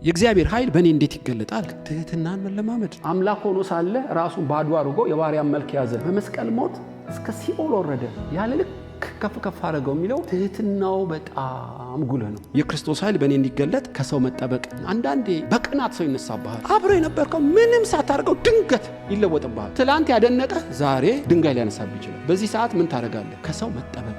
የእግዚአብሔር ኃይል በእኔ እንዴት ይገለጣል? ትህትናን መለማመድ። አምላክ ሆኖ ሳለ ራሱን ባዶ አድርጎ የባሪያን መልክ ያዘ፣ በመስቀል ሞት እስከ ሲኦል ወረደ፣ ያለ ልክ ከፍ ከፍ አደረገው የሚለው ትህትናው በጣም ጉልህ ነው። የክርስቶስ ኃይል በእኔ እንዲገለጥ ከሰው መጠበቅ። አንዳንዴ በቅናት ሰው ይነሳብሃል። አብሮ የነበርከው ምንም ሳታደርገው ድንገት ይለወጥብሃል። ትላንት ያደነቀ ዛሬ ድንጋይ ሊያነሳብ ይችላል። በዚህ ሰዓት ምን ታደርጋለህ? ከሰው መጠበቅ።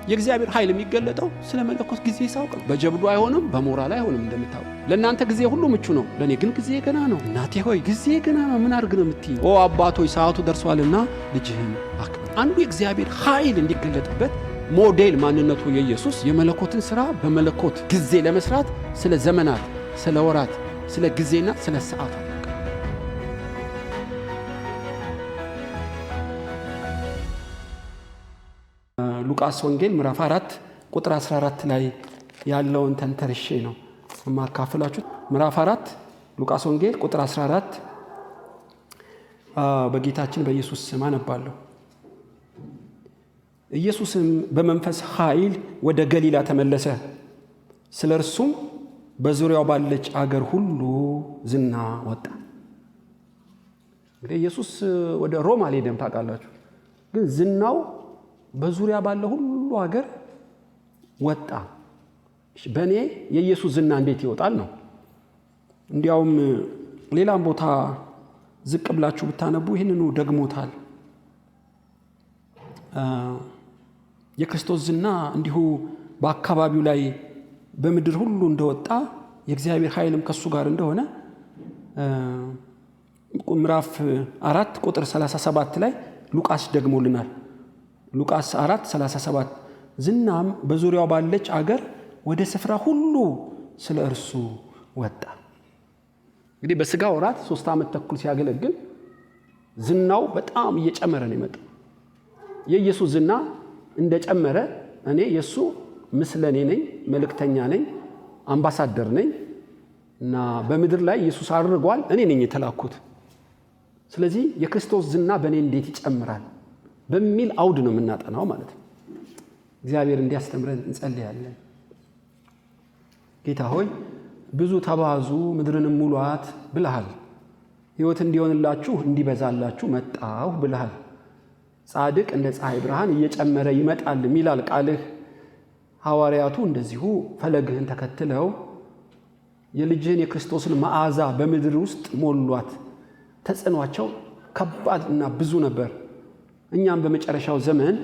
የእግዚአብሔር ኃይል የሚገለጠው ስለ መለኮት ጊዜ ሳውቅ ነው። በጀብዱ አይሆንም፣ በሞራል አይሆንም። እንደምታውቁ ለእናንተ ጊዜ ሁሉ ምቹ ነው፣ ለእኔ ግን ጊዜ ገና ነው። እናቴ ሆይ ጊዜ ገና ነው፣ ምን አድርግ ነው የምትይኝ? ኦ አባቶች ሰዓቱ ደርሷልና ልጅህን አክብር። አንዱ የእግዚአብሔር ኃይል እንዲገለጥበት ሞዴል ማንነቱ የኢየሱስ የመለኮትን ሥራ በመለኮት ጊዜ ለመስራት ስለ ዘመናት፣ ስለ ወራት፣ ስለ ጊዜና ስለ ሰዓት ሉቃስ ወንጌል ምዕራፍ 4 ቁጥር 14 ላይ ያለውን ተንተርሼ ነው የማካፍላችሁ። ምዕራፍ 4 ሉቃስ ወንጌል ቁጥር 14 በጌታችን በኢየሱስ ስም አነባለሁ። ኢየሱስም በመንፈስ ኃይል ወደ ገሊላ ተመለሰ፣ ስለ እርሱም በዙሪያው ባለች አገር ሁሉ ዝና ወጣ። እንግዲህ ኢየሱስ ወደ ሮም አልሄደም ታውቃላችሁ፣ ግን ዝናው በዙሪያ ባለ ሁሉ ሀገር ወጣ። በእኔ የኢየሱስ ዝና እንዴት ይወጣል ነው። እንዲያውም ሌላም ቦታ ዝቅ ብላችሁ ብታነቡ ይህንኑ ደግሞታል። የክርስቶስ ዝና እንዲሁ በአካባቢው ላይ በምድር ሁሉ እንደወጣ የእግዚአብሔር ኃይልም ከሱ ጋር እንደሆነ ምዕራፍ 4 ቁጥር 37 ላይ ሉቃስ ደግሞልናል። ሉቃስ 4:37 ዝናም በዙሪያው ባለች አገር ወደ ስፍራ ሁሉ ስለ እርሱ ወጣ። እንግዲህ በስጋ ወራት 3 ዓመት ተኩል ሲያገለግል ዝናው በጣም እየጨመረ ነው የመጣው። የኢየሱስ ዝና እንደጨመረ እኔ የሱ ምስለኔ ነኝ፣ መልእክተኛ ነኝ፣ አምባሳደር ነኝ እና በምድር ላይ ኢየሱስ አድርጓል፣ እኔ ነኝ የተላኩት። ስለዚህ የክርስቶስ ዝና በእኔ እንዴት ይጨምራል በሚል አውድ ነው የምናጠናው ማለት ነው። እግዚአብሔር እንዲያስተምረን እንጸልያለን። ጌታ ሆይ ብዙ ተባዙ ምድርንም ሙሏት ብለሃል። ሕይወት እንዲሆንላችሁ እንዲበዛላችሁ መጣሁ ብለሃል። ጻድቅ እንደ ፀሐይ ብርሃን እየጨመረ ይመጣል ይላል ቃልህ። ሐዋርያቱ እንደዚሁ ፈለግህን ተከትለው የልጅህን የክርስቶስን መዓዛ በምድር ውስጥ ሞሏት። ተጽዕኗቸው ከባድና ብዙ ነበር። እኛም በመጨረሻው ዘመን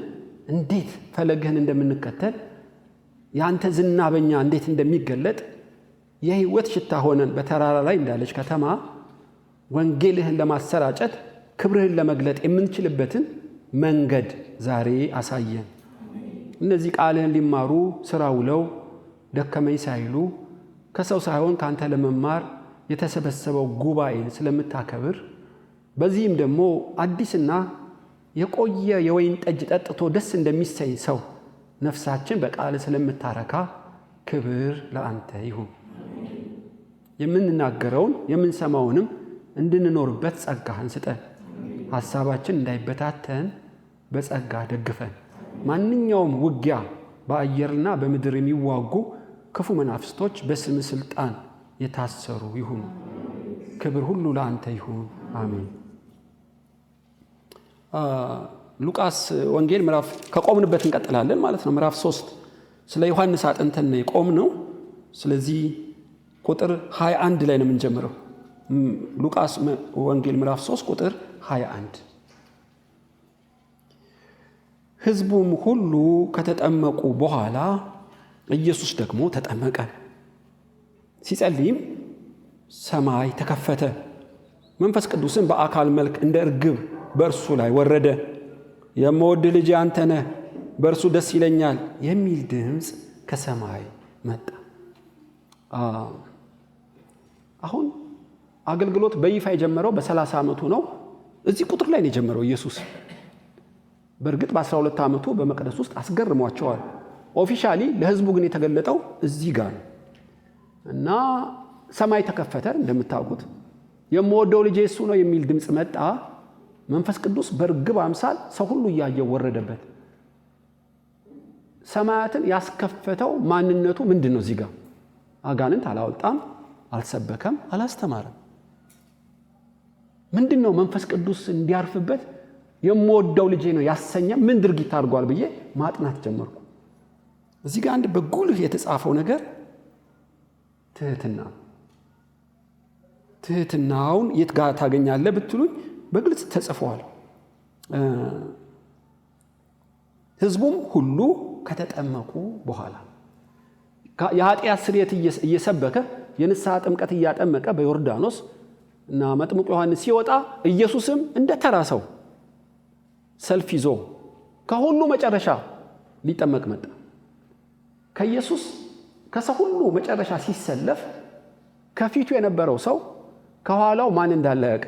እንዴት ፈለግህን እንደምንከተል ያንተ ዝና በእኛ እንዴት እንደሚገለጥ የሕይወት ሽታ ሆነን በተራራ ላይ እንዳለች ከተማ ወንጌልህን ለማሰራጨት ክብርህን ለመግለጥ የምንችልበትን መንገድ ዛሬ አሳየን። እነዚህ ቃልህን ሊማሩ ሥራ ውለው ደከመኝ ሳይሉ ከሰው ሳይሆን ካንተ ለመማር የተሰበሰበው ጉባኤን ስለምታከብር በዚህም ደግሞ አዲስና የቆየ የወይን ጠጅ ጠጥቶ ደስ እንደሚሰኝ ሰው ነፍሳችን በቃል ስለምታረካ ክብር ለአንተ ይሁን። የምንናገረውን የምንሰማውንም እንድንኖርበት ጸጋህን ስጠን። ሐሳባችን እንዳይበታተን በጸጋ ደግፈን። ማንኛውም ውጊያ በአየርና በምድር የሚዋጉ ክፉ መናፍስቶች በስም ስልጣን የታሰሩ ይሁኑ። ክብር ሁሉ ለአንተ ይሁን። አሜን። ሉቃስ ወንጌል ምዕራፍ ከቆምንበት እንቀጥላለን ማለት ነው። ምዕራፍ 3 ስለ ዮሐንስ አጥንተን ነው የቆምነው። ስለዚህ ቁጥር 21 ላይ ነው የምንጀምረው። ሉቃስ ወንጌል ምዕራፍ 3 ቁጥር 21 ሕዝቡም ሁሉ ከተጠመቁ በኋላ ኢየሱስ ደግሞ ተጠመቀ። ሲጸልይም ሰማይ ተከፈተ፣ መንፈስ ቅዱስም በአካል መልክ እንደ እርግብ በእርሱ ላይ ወረደ። የምወድ ልጄ አንተ ነህ፣ በእርሱ ደስ ይለኛል የሚል ድምፅ ከሰማይ መጣ። አሁን አገልግሎት በይፋ የጀመረው በ30 ዓመቱ ነው። እዚህ ቁጥር ላይ ነው የጀመረው ኢየሱስ። በእርግጥ በ12 ዓመቱ በመቅደስ ውስጥ አስገርሟቸዋል። ኦፊሻሊ ለሕዝቡ ግን የተገለጠው እዚህ ጋር ነው እና ሰማይ ተከፈተ። እንደምታውቁት የምወደው ልጄ እሱ ነው የሚል ድምፅ መጣ። መንፈስ ቅዱስ በርግብ አምሳል ሰው ሁሉ እያየው ወረደበት። ሰማያትን ያስከፈተው ማንነቱ ምንድን ነው? እዚህ ጋር አጋንንት አላወጣም፣ አልሰበከም፣ አላስተማረም። ምንድነው መንፈስ ቅዱስ እንዲያርፍበት የምወደው ልጄ ነው ያሰኘ ምን ድርጊት አድርጓል ብዬ ማጥናት ጀመርኩ። እዚህ ጋር አንድ በጉልህ የተጻፈው ነገር ትህትናውን የት ጋር ታገኛለህ ብትሉኝ በግልጽ ተጽፏል። ሕዝቡም ሁሉ ከተጠመቁ በኋላ የኃጢአት ስርየት እየሰበከ የንስሐ ጥምቀት እያጠመቀ በዮርዳኖስ እና መጥምቁ ዮሐንስ ሲወጣ ኢየሱስም እንደ ተራ ሰው ሰልፍ ይዞ ከሁሉ መጨረሻ ሊጠመቅ መጣ። ከኢየሱስ ከሰው ሁሉ መጨረሻ ሲሰለፍ ከፊቱ የነበረው ሰው ከኋላው ማን እንዳለ ያውቅ።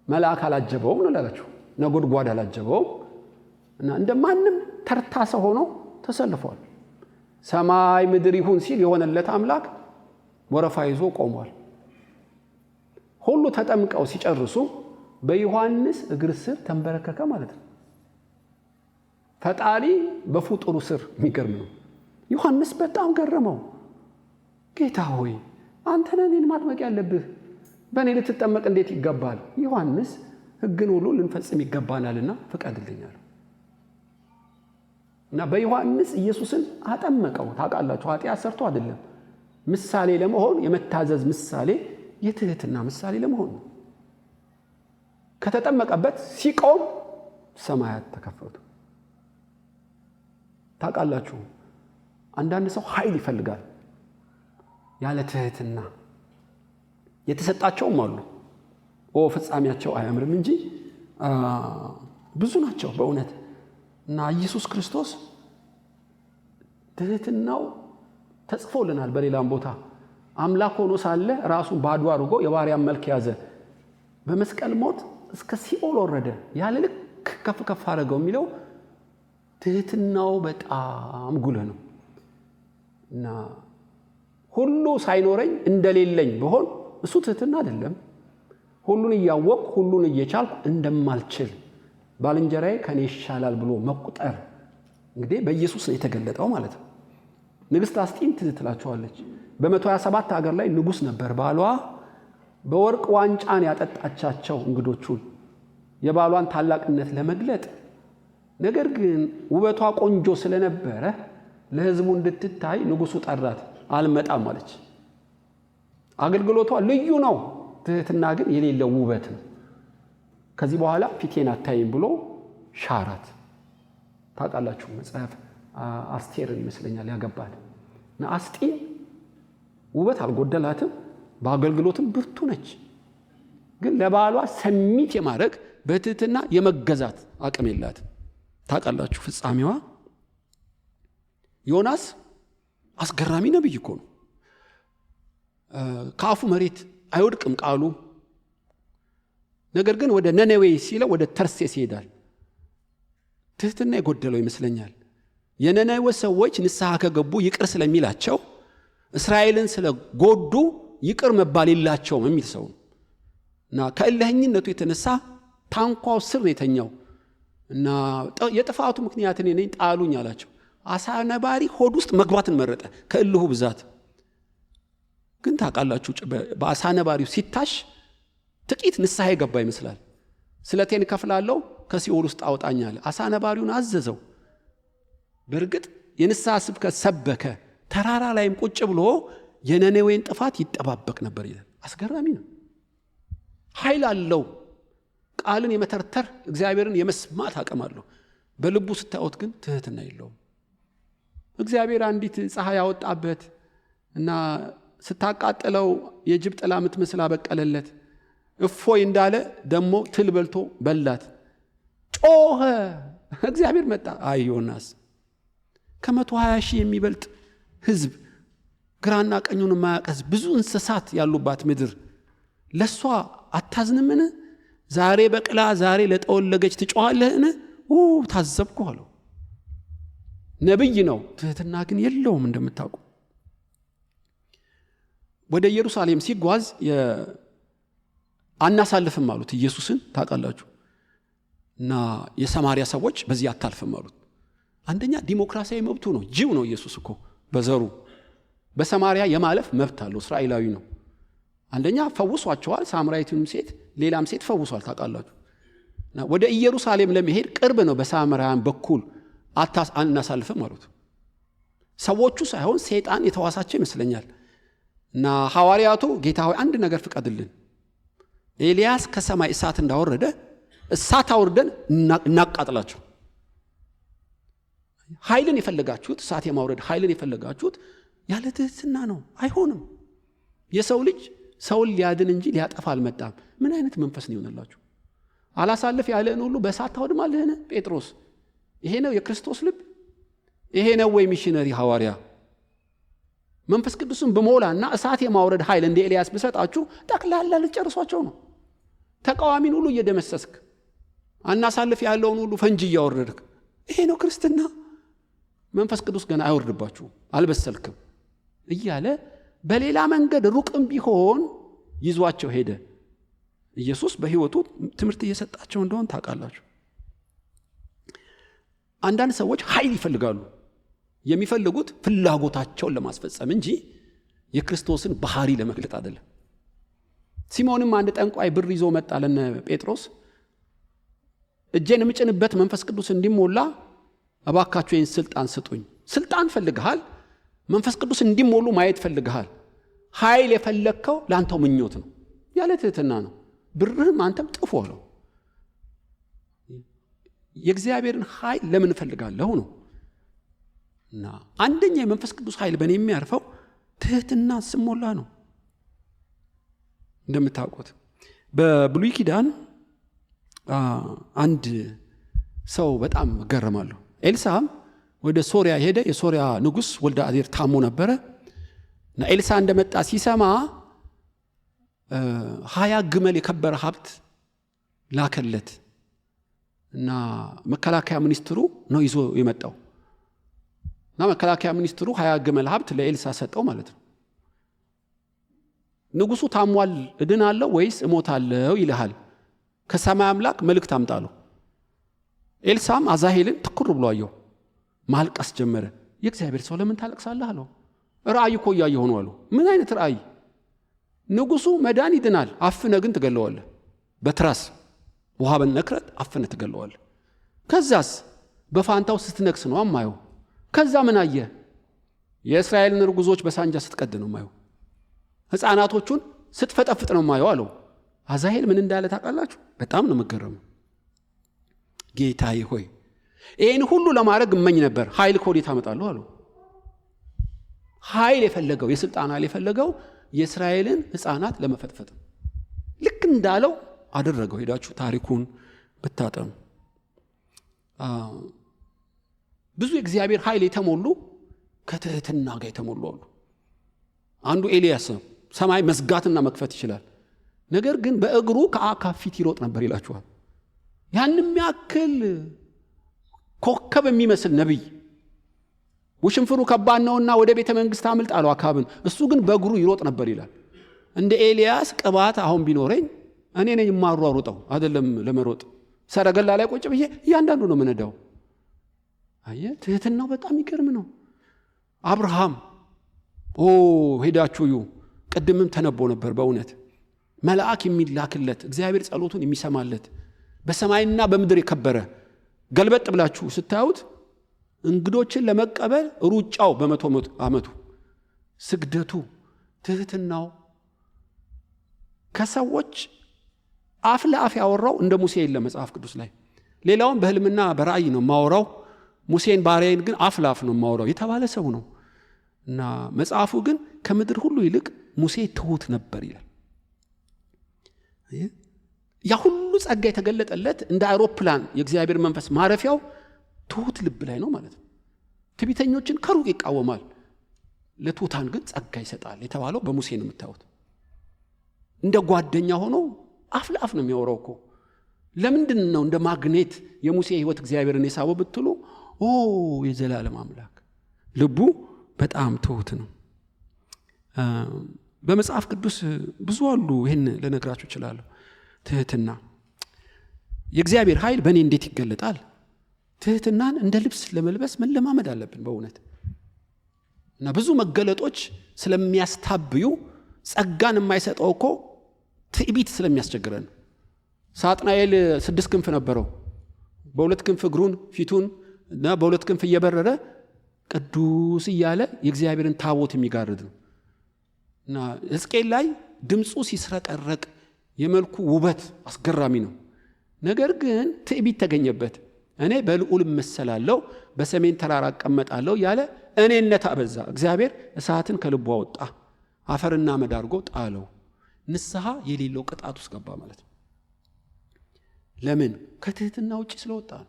መልአክ አላጀበውም ነው ያላችሁ፣ ነጎድጓድ አላጀበውም እና እንደማንም ተርታ ሰው ሆኖ ተሰልፏል። ሰማይ ምድር ይሁን ሲል የሆነለት አምላክ ወረፋ ይዞ ቆሟል። ሁሉ ተጠምቀው ሲጨርሱ በዮሐንስ እግር ስር ተንበረከከ ማለት ነው። ፈጣሪ በፍጡሩ ስር የሚገርም ነው። ዮሐንስ በጣም ገረመው። ጌታ ሆይ አንተ ነህ እኔን ማጥመቅ ያለብህ፣ በእኔ ልትጠመቅ እንዴት ይገባል? ዮሐንስ ሕግን ሁሉ ልንፈጽም ይገባናልና ፍቀድልኛል እና በዮሐንስ ኢየሱስን አጠመቀው። ታውቃላችሁ፣ ኃጢአት ሰርቶ አይደለም፣ ምሳሌ ለመሆን የመታዘዝ ምሳሌ፣ የትህትና ምሳሌ ለመሆን ነው። ከተጠመቀበት ሲቆም ሰማያት ተከፈቱ። ታውቃላችሁ፣ አንዳንድ ሰው ኃይል ይፈልጋል ያለ ትህትና የተሰጣቸውም አሉ። ፍጻሜያቸው አያምርም እንጂ ብዙ ናቸው በእውነት። እና ኢየሱስ ክርስቶስ ትህትናው ተጽፎልናል በሌላም ቦታ። አምላክ ሆኖ ሳለ ራሱን ባዶ አድርጎ የባሪያን መልክ ያዘ፣ በመስቀል ሞት እስከ ሲኦል ወረደ፣ ያለ ልክ ከፍ ከፍ አደረገው የሚለው ትህትናው በጣም ጉልህ ነው። እና ሁሉ ሳይኖረኝ እንደሌለኝ ብሆን እሱ ትህትና አይደለም። ሁሉን እያወቅሁ ሁሉን እየቻልኩ እንደማልችል ባልንጀራዬ ከኔ ይሻላል ብሎ መቁጠር እንግዲህ በኢየሱስ ነው የተገለጠው ማለት ነው። ንግሥት አስጢን ትዝ ትላቸዋለች። በ127 ሀገር ላይ ንጉሥ ነበር። ባሏ በወርቅ ዋንጫን ያጠጣቻቸው እንግዶቹን የባሏን ታላቅነት ለመግለጥ። ነገር ግን ውበቷ ቆንጆ ስለነበረ ለሕዝቡ እንድትታይ ንጉሡ ጠራት። አልመጣም አለች። አገልግሎቷ ልዩ ነው፣ ትህትና ግን የሌለው ውበት ነው። ከዚህ በኋላ ፊቴን አታይም ብሎ ሻራት። ታውቃላችሁ፣ መጽሐፍ አስቴርን ይመስለኛል ያገባል እና አስጢን ውበት አልጎደላትም፣ በአገልግሎትም ብርቱ ነች። ግን ለባሏ ሰሚት የማድረግ በትህትና የመገዛት አቅም የላትም። ታውቃላችሁ ፍጻሜዋ። ዮናስ አስገራሚ ነብይ እኮ ነው። ከአፉ መሬት አይወድቅም ቃሉ። ነገር ግን ወደ ነነዌ ሲለው ወደ ተርሴስ ይሄዳል። ትህትና የጎደለው ይመስለኛል። የነነዌ ሰዎች ንስሐ ከገቡ ይቅር ስለሚላቸው እስራኤልን ስለጎዱ ይቅር መባል የላቸውም የሚል ሰው እና ከእልህኝነቱ የተነሳ ታንኳው ስር ነው የተኛው እና የጥፋቱ ምክንያት እኔ ነኝ ጣሉኝ አላቸው። አሳ ነባሪ ሆድ ውስጥ መግባትን መረጠ ከእልሁ ብዛት። ግን ታውቃላችሁ በአሳ ነባሪው ሲታሽ ጥቂት ንስሐ የገባ ይመስላል። ስለቴን ከፍላለሁ ከሲኦል ውስጥ አውጣኛል። አሳ ነባሪውን አዘዘው። በእርግጥ የንስሐ ስብከት ሰበከ። ተራራ ላይም ቁጭ ብሎ የነነዌን ጥፋት ይጠባበቅ ነበር ይላል። አስገራሚ ነው። ኃይል አለው። ቃልን የመተርተር እግዚአብሔርን የመስማት አቅም አለው። በልቡ ስታዩት ግን ትህትና የለውም። እግዚአብሔር አንዲት ፀሐይ ያወጣበት እና ስታቃጥለው የጅብ ጥላ የምትመስል አበቀለለት። እፎይ እንዳለ ደግሞ ትል በልቶ በላት። ጮኸ፣ እግዚአብሔር መጣ። አይ ዮናስ፣ ከ120 ሺህ የሚበልጥ ሕዝብ ግራና ቀኙን የማያቀዝ ብዙ እንስሳት ያሉባት ምድር ለሷ አታዝንምን? ዛሬ በቅላ ዛሬ ለጠወለገች ትጮኻለህን? ታዘብኩ አለው። ነብይ ነው፣ ትህትና ግን የለውም። እንደምታውቁ ወደ ኢየሩሳሌም ሲጓዝ አናሳልፍም አሉት ኢየሱስን። ታውቃላችሁ እና የሰማሪያ ሰዎች በዚህ አታልፍም አሉት። አንደኛ ዲሞክራሲያዊ መብቱ ነው። ጅብ ነው ኢየሱስ እኮ በዘሩ በሰማርያ የማለፍ መብት አለው። እስራኤላዊ ነው። አንደኛ ፈውሷቸዋል። ሳምራዊቱንም ሴት ሌላም ሴት ፈውሷል። ታውቃላችሁ። ወደ ኢየሩሳሌም ለመሄድ ቅርብ ነው። በሳምራውያን በኩል አናሳልፍም አሉት። ሰዎቹ ሳይሆን ሰይጣን የተዋሳቸው ይመስለኛል። እና ሐዋርያቱ ጌታ ሆይ አንድ ነገር ፍቀድልን፣ ኤልያስ ከሰማይ እሳት እንዳወረደ እሳት አውርደን እናቃጥላቸው። ኃይልን የፈለጋችሁት፣ እሳት የማውረድ ኃይልን የፈለጋችሁት ያለ ትህትና ነው። አይሆንም። የሰው ልጅ ሰውን ሊያድን እንጂ ሊያጠፋ አልመጣም። ምን አይነት መንፈስ ነው ይሆነላችሁ? አላሳልፍ ያለህን ሁሉ በእሳት ታወድማለህን? ጴጥሮስ ይሄ ነው የክርስቶስ ልብ? ይሄ ነው ወይ ሚሽነሪ ሐዋርያ? መንፈስ ቅዱስን በሞላና እሳት የማውረድ ኃይል እንደ ኤልያስ ብሰጣችሁ ጠቅላላ ልጨርሷቸው ነው። ተቃዋሚን ሁሉ እየደመሰስክ አናሳልፍ ያለውን ሁሉ ፈንጂ እያወረድክ፣ ይሄ ነው ክርስትና። መንፈስ ቅዱስ ገና አይወርድባችሁ፣ አልበሰልክም እያለ በሌላ መንገድ ሩቅም ቢሆን ይዟቸው ሄደ። ኢየሱስ በሕይወቱ ትምህርት እየሰጣቸው እንደሆን ታውቃላችሁ። አንዳንድ ሰዎች ኃይል ይፈልጋሉ። የሚፈልጉት ፍላጎታቸውን ለማስፈጸም እንጂ የክርስቶስን ባህሪ ለመግለጥ አይደለም። ሲሞንም አንድ ጠንቋይ ብር ይዞ መጣ ለነ ጴጥሮስ። እጄን የምጭንበት መንፈስ ቅዱስ እንዲሞላ እባካችሁ ይህን ስልጣን ስጡኝ። ስልጣን ፈልግሃል፣ መንፈስ ቅዱስ እንዲሞሉ ማየት ፈልግሃል። ኃይል የፈለግከው ለአንተው ምኞት ነው፣ ያለ ትህትና ነው። ብርህም አንተም ጥፎ አለው። የእግዚአብሔርን ኃይል ለምን እፈልጋለሁ ነው። እና አንደኛ የመንፈስ ቅዱስ ኃይል በእኔ የሚያርፈው ትህትና ስሞላ ነው። እንደምታውቁት በብሉይ ኪዳን አንድ ሰው በጣም እገረማለሁ። ኤልሳም ወደ ሶሪያ ሄደ። የሶሪያ ንጉሥ ወልደ አዜር ታሞ ነበረ እና ኤልሳ እንደመጣ ሲሰማ 20 ግመል የከበረ ሀብት ላከለት እና መከላከያ ሚኒስትሩ ነው ይዞ የመጣው እና መከላከያ ሚኒስትሩ 20 ግመል ሀብት ለኤልሳ ሰጠው ማለት ነው። ንጉሱ ታሟል፣ እድናለሁ ወይስ እሞታለሁ ይልሃል፣ ከሰማይ አምላክ መልእክት አምጣለሁ። ኤልሳም አዛሄልን ትኩር ብሎ አየው፣ ማልቀስ ጀመረ። የእግዚአብሔር ሰው ለምን ታለቅሳለህ አለው። ራእይ እኮ እያየሁ ነው አለው። ምን አይነት ራእይ? ንጉሱ መዳን ይድናል፣ አፍነ ግን ትገለዋለህ። በትራስ ውሃ በነክረት አፍነ ትገለዋለህ። ከዛስ በፋንታው ስትነክስ ነው አማየው። ከዛ ምን አየ? የእስራኤልን ርጉዞች በሳንጃ ስትቀድ ነው ማየው። ሕፃናቶቹን ስትፈጠፍጥ ነው ማየው አለው። አዛሄል ምን እንዳለ ታውቃላችሁ? በጣም ነው መገረሙ። ጌታዬ ሆይ ይህን ሁሉ ለማድረግ እመኝ ነበር፣ ኃይል ከወዴት አመጣለሁ አለው። ኃይል የፈለገው የስልጣን ኃይል የፈለገው የእስራኤልን ሕፃናት ለመፈጥፈጥ ልክ እንዳለው አደረገው። ሄዳችሁ ታሪኩን ብታጠኑ ብዙ የእግዚአብሔር ኃይል የተሞሉ ከትህትና ጋር የተሞሉ አሉ። አንዱ ኤልያስ ነው። ሰማይ መዝጋትና መክፈት ይችላል። ነገር ግን በእግሩ ከአካብ ፊት ይሮጥ ነበር ይላችኋል። ያንም ያክል ኮከብ የሚመስል ነቢይ ውሽንፍሩ ከባድ ነውና ወደ ቤተ መንግስት አምልጥ አለው አካብን። እሱ ግን በእግሩ ይሮጥ ነበር ይላል። እንደ ኤልያስ ቅባት አሁን ቢኖረኝ እኔ ነኝ የማሯሩጠው አይደለም ለመሮጥ። ሰረገላ ላይ ቁጭ ብዬ እያንዳንዱ ነው የምነዳው። አየ ትህትናው በጣም ይገርም ነው። አብርሃም ሄዳችሁ ቅድምም ተነቦ ነበር። በእውነት መልአክ የሚላክለት እግዚአብሔር ጸሎቱን የሚሰማለት በሰማይና በምድር የከበረ ገልበጥ ብላችሁ ስታዩት እንግዶችን ለመቀበል ሩጫው በመቶ ዓመቱ ስግደቱ፣ ትህትናው ከሰዎች አፍ ለአፍ ያወራው እንደ ሙሴ የለም መጽሐፍ ቅዱስ ላይ። ሌላውን በህልምና በራእይ ነው ማወራው። ሙሴን ባሪያዬን ግን አፍ ለአፍ ነው ማወራው የተባለ ሰው ነው። እና መጽሐፉ ግን ከምድር ሁሉ ይልቅ ሙሴ ትሁት ነበር ይላል። ያ ሁሉ ጸጋ የተገለጠለት እንደ አውሮፕላን የእግዚአብሔር መንፈስ ማረፊያው ትሁት ልብ ላይ ነው ማለት ነው። ትዕቢተኞችን ከሩቅ ይቃወማል፣ ለትሁታን ግን ጸጋ ይሰጣል የተባለው በሙሴ ነው የምታዩት። እንደ ጓደኛ ሆኖ አፍ ለአፍ ነው የሚያወራው እኮ። ለምንድን ነው እንደ ማግኔት የሙሴ ህይወት እግዚአብሔርን የሳበው ብትሉ፣ የዘላለም አምላክ ልቡ በጣም ትሁት ነው። በመጽሐፍ ቅዱስ ብዙ አሉ። ይህን ልነግራችሁ እችላለሁ። ትህትና የእግዚአብሔር ኃይል በእኔ እንዴት ይገለጣል? ትህትናን እንደ ልብስ ለመልበስ መለማመድ አለብን በእውነት። እና ብዙ መገለጦች ስለሚያስታብዩ ጸጋን የማይሰጠው እኮ ትዕቢት ስለሚያስቸግረን። ሳጥናኤል 6 ክንፍ ነበረው። በ2 ክንፍ እግሩን ፊቱን እና በ2 ክንፍ እየበረረ ቅዱስ እያለ የእግዚአብሔርን ታቦት የሚጋርድ ነው። እና ሕዝቅኤል ላይ ድምፁ ሲስረቀረቅ የመልኩ ውበት አስገራሚ ነው። ነገር ግን ትዕቢት ተገኘበት። እኔ በልዑል እመሰላለሁ፣ በሰሜን ተራራ እቀመጣለሁ ያለ እኔነት አበዛ። እግዚአብሔር እሳትን ከልቡ አወጣ፣ አፈርና አመድ አድርጎ ጣለው። ንስሐ የሌለው ቅጣት ውስጥ ገባ ማለት ነው። ለምን? ከትህትና ውጪ ስለወጣ ነው።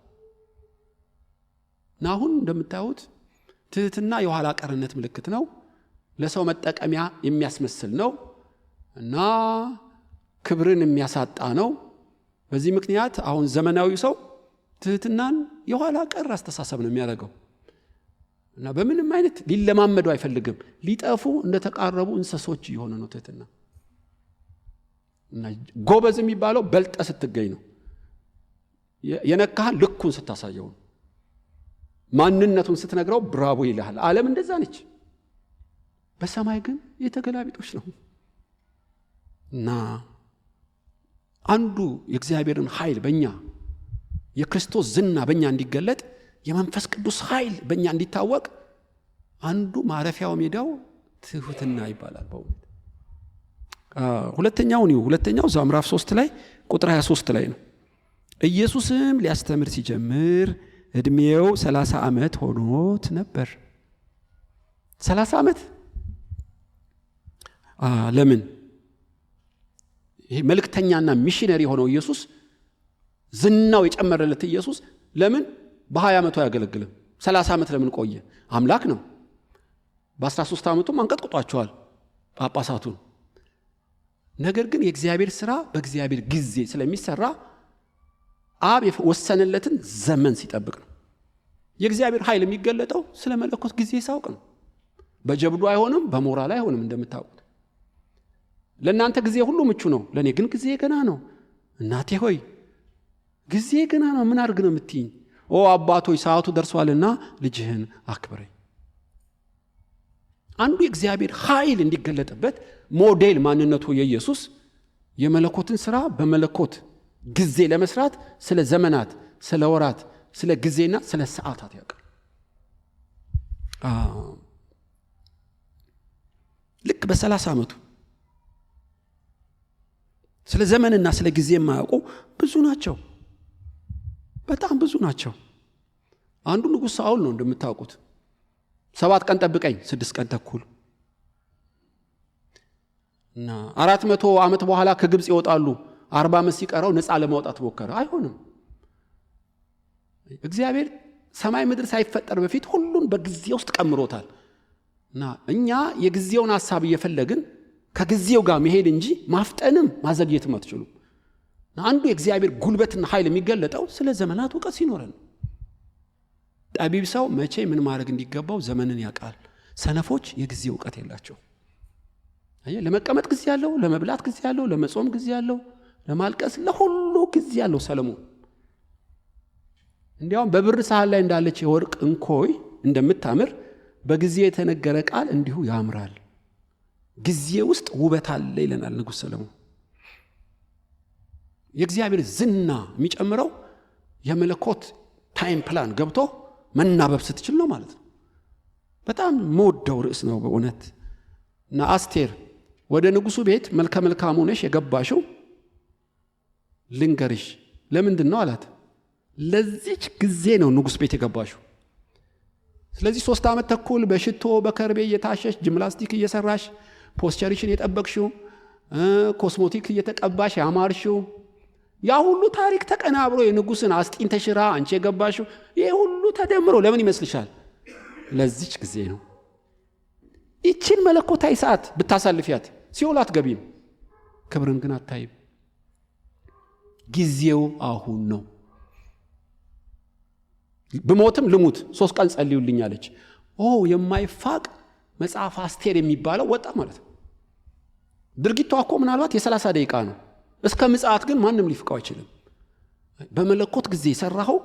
እና አሁን እንደምታዩት ትህትና የኋላ ቀርነት ምልክት ነው። ለሰው መጠቀሚያ የሚያስመስል ነው እና ክብርን የሚያሳጣ ነው። በዚህ ምክንያት አሁን ዘመናዊ ሰው ትህትናን የኋላ ቀር አስተሳሰብ ነው የሚያደርገው እና በምንም አይነት ሊለማመዱ አይፈልግም። ሊጠፉ እንደተቃረቡ እንስሶች የሆነ ነው ትህትና። እና ጎበዝ የሚባለው በልጠ ስትገኝ ነው። የነካህን ልኩን ስታሳየው ነው። ማንነቱን ስትነግረው ብራቮ ይልሃል። ዓለም እንደዛ ነች። በሰማይ ግን የተገላቢጦች ነው። እና አንዱ የእግዚአብሔርን ኃይል በእኛ የክርስቶስ ዝና በእኛ እንዲገለጥ የመንፈስ ቅዱስ ኃይል በእኛ እንዲታወቅ አንዱ ማረፊያው ሜዳው ትሁትና ይባላል። በእውነት ሁለተኛው እዛው ምዕራፍ 3 ላይ ቁጥር 23 ላይ ነው። ኢየሱስም ሊያስተምር ሲጀምር ዕድሜው 30 ዓመት ሆኖት ነበር። 30 ዓመት ለምን? ይሄ መልእክተኛና ሚሽነሪ የሆነው ኢየሱስ ዝናው የጨመረለት ኢየሱስ ለምን በ20 ዓመቱ አያገለግልም? 30 ዓመት ለምን ቆየ? አምላክ ነው። በ13 ዓመቱም አንቀጥቅጧቸዋል ጳጳሳቱን። ነገር ግን የእግዚአብሔር ሥራ በእግዚአብሔር ጊዜ ስለሚሰራ አብ የወሰነለትን ዘመን ሲጠብቅ ነው። የእግዚአብሔር ኃይል የሚገለጠው ስለ መለኮት ጊዜ ሳውቅ ነው። በጀብዱ አይሆንም፣ በሞራል አይሆንም። እንደምታውቁት ለእናንተ ጊዜ ሁሉ ምቹ ነው፣ ለእኔ ግን ጊዜ ገና ነው። እናቴ ሆይ ጊዜ ገና ነው፣ ምን አድርግ ነው የምትይኝ? ኦ አባቶይ ሰዓቱ ደርሷልና ልጅህን አክብረኝ። አንዱ የእግዚአብሔር ኃይል እንዲገለጥበት ሞዴል ማንነቱ የኢየሱስ የመለኮትን ሥራ በመለኮት ጊዜ ለመስራት ስለ ዘመናት፣ ስለ ወራት፣ ስለ ጊዜና ስለ ሰዓታት ያውቃል። ልክ በ30 ዓመቱ ስለ ዘመንና ስለ ጊዜ የማያውቁ ብዙ ናቸው፣ በጣም ብዙ ናቸው። አንዱ ንጉሥ ሳኦል ነው እንደምታውቁት። 7 ቀን ጠብቀኝ 6 ቀን ተኩል እና 400 ዓመት በኋላ ከግብፅ ይወጣሉ። 40 ዓመት ሲቀረው ነፃ ለማውጣት ሞከረ። አይሆንም። እግዚአብሔር ሰማይ ምድር ሳይፈጠር በፊት ሁሉን በጊዜ ውስጥ ቀምሮታል። እና እኛ የጊዜውን ሐሳብ እየፈለግን ከጊዜው ጋር መሄድ እንጂ ማፍጠንም ማዘግየትም አትችሉም። አንዱ የእግዚአብሔር ጉልበትና ኃይል የሚገለጠው ስለ ዘመናት እውቀት ሲኖረን። ጠቢብ ሰው መቼ ምን ማድረግ እንዲገባው ዘመንን ያውቃል። ሰነፎች የጊዜ እውቀት የላቸው። ለመቀመጥ ጊዜ ያለው፣ ለመብላት ጊዜ ያለው፣ ለመጾም ጊዜ ያለው፣ ለማልቀስ ለሁሉ ጊዜ ያለው ሰለሞን። እንዲያውም በብር ሳህን ላይ እንዳለች የወርቅ እንኮይ እንደምታምር በጊዜ የተነገረ ቃል እንዲሁ ያምራል። ጊዜ ውስጥ ውበት አለ ይለናል ንጉሥ ሰለሞን። የእግዚአብሔር ዝና የሚጨምረው የመለኮት ታይም ፕላን ገብቶ መናበብ ስትችል ነው ማለት ነው። በጣም መወደው ርዕስ ነው በእውነት። እና አስቴር ወደ ንጉሱ ቤት መልከ መልካም ሆነሽ የገባሽው ልንገርሽ ለምንድን ነው አላት። ለዚች ጊዜ ነው ንጉስ ቤት የገባሽው። ስለዚህ 3 ዓመት ተኩል በሽቶ በከርቤ እየታሸሽ ጂምናስቲክ እየሰራሽ ፖስቸሪሽን የጠበቅሽው ኮስሞቲክ እየተቀባሽ ያማርሽው ያ ሁሉ ታሪክ ተቀናብሮ የንጉስን አስጢን ተሽራ አንቺ የገባሽው ይሄ ሁሉ ተደምሮ ለምን ይመስልሻል? ለዚች ጊዜ ነው። ይችን መለኮታዊ ሰዓት ብታሳልፊያት ሲኦል አትገቢም፣ ክብርን ግን አታይም። ጊዜው አሁን ነው። ብሞትም ልሙት 3 ቀን ጸልዩልኝ አለች። የማይፋቅ መጽሐፍ አስቴር የሚባለው ወጣ ማለት ነው። ድርጊቷ እኮ ምናልባት የ30 ደቂቃ ነው። እስከ ምጽአት ግን ማንም ሊፍቀው አይችልም። በመለኮት ጊዜ የሰራው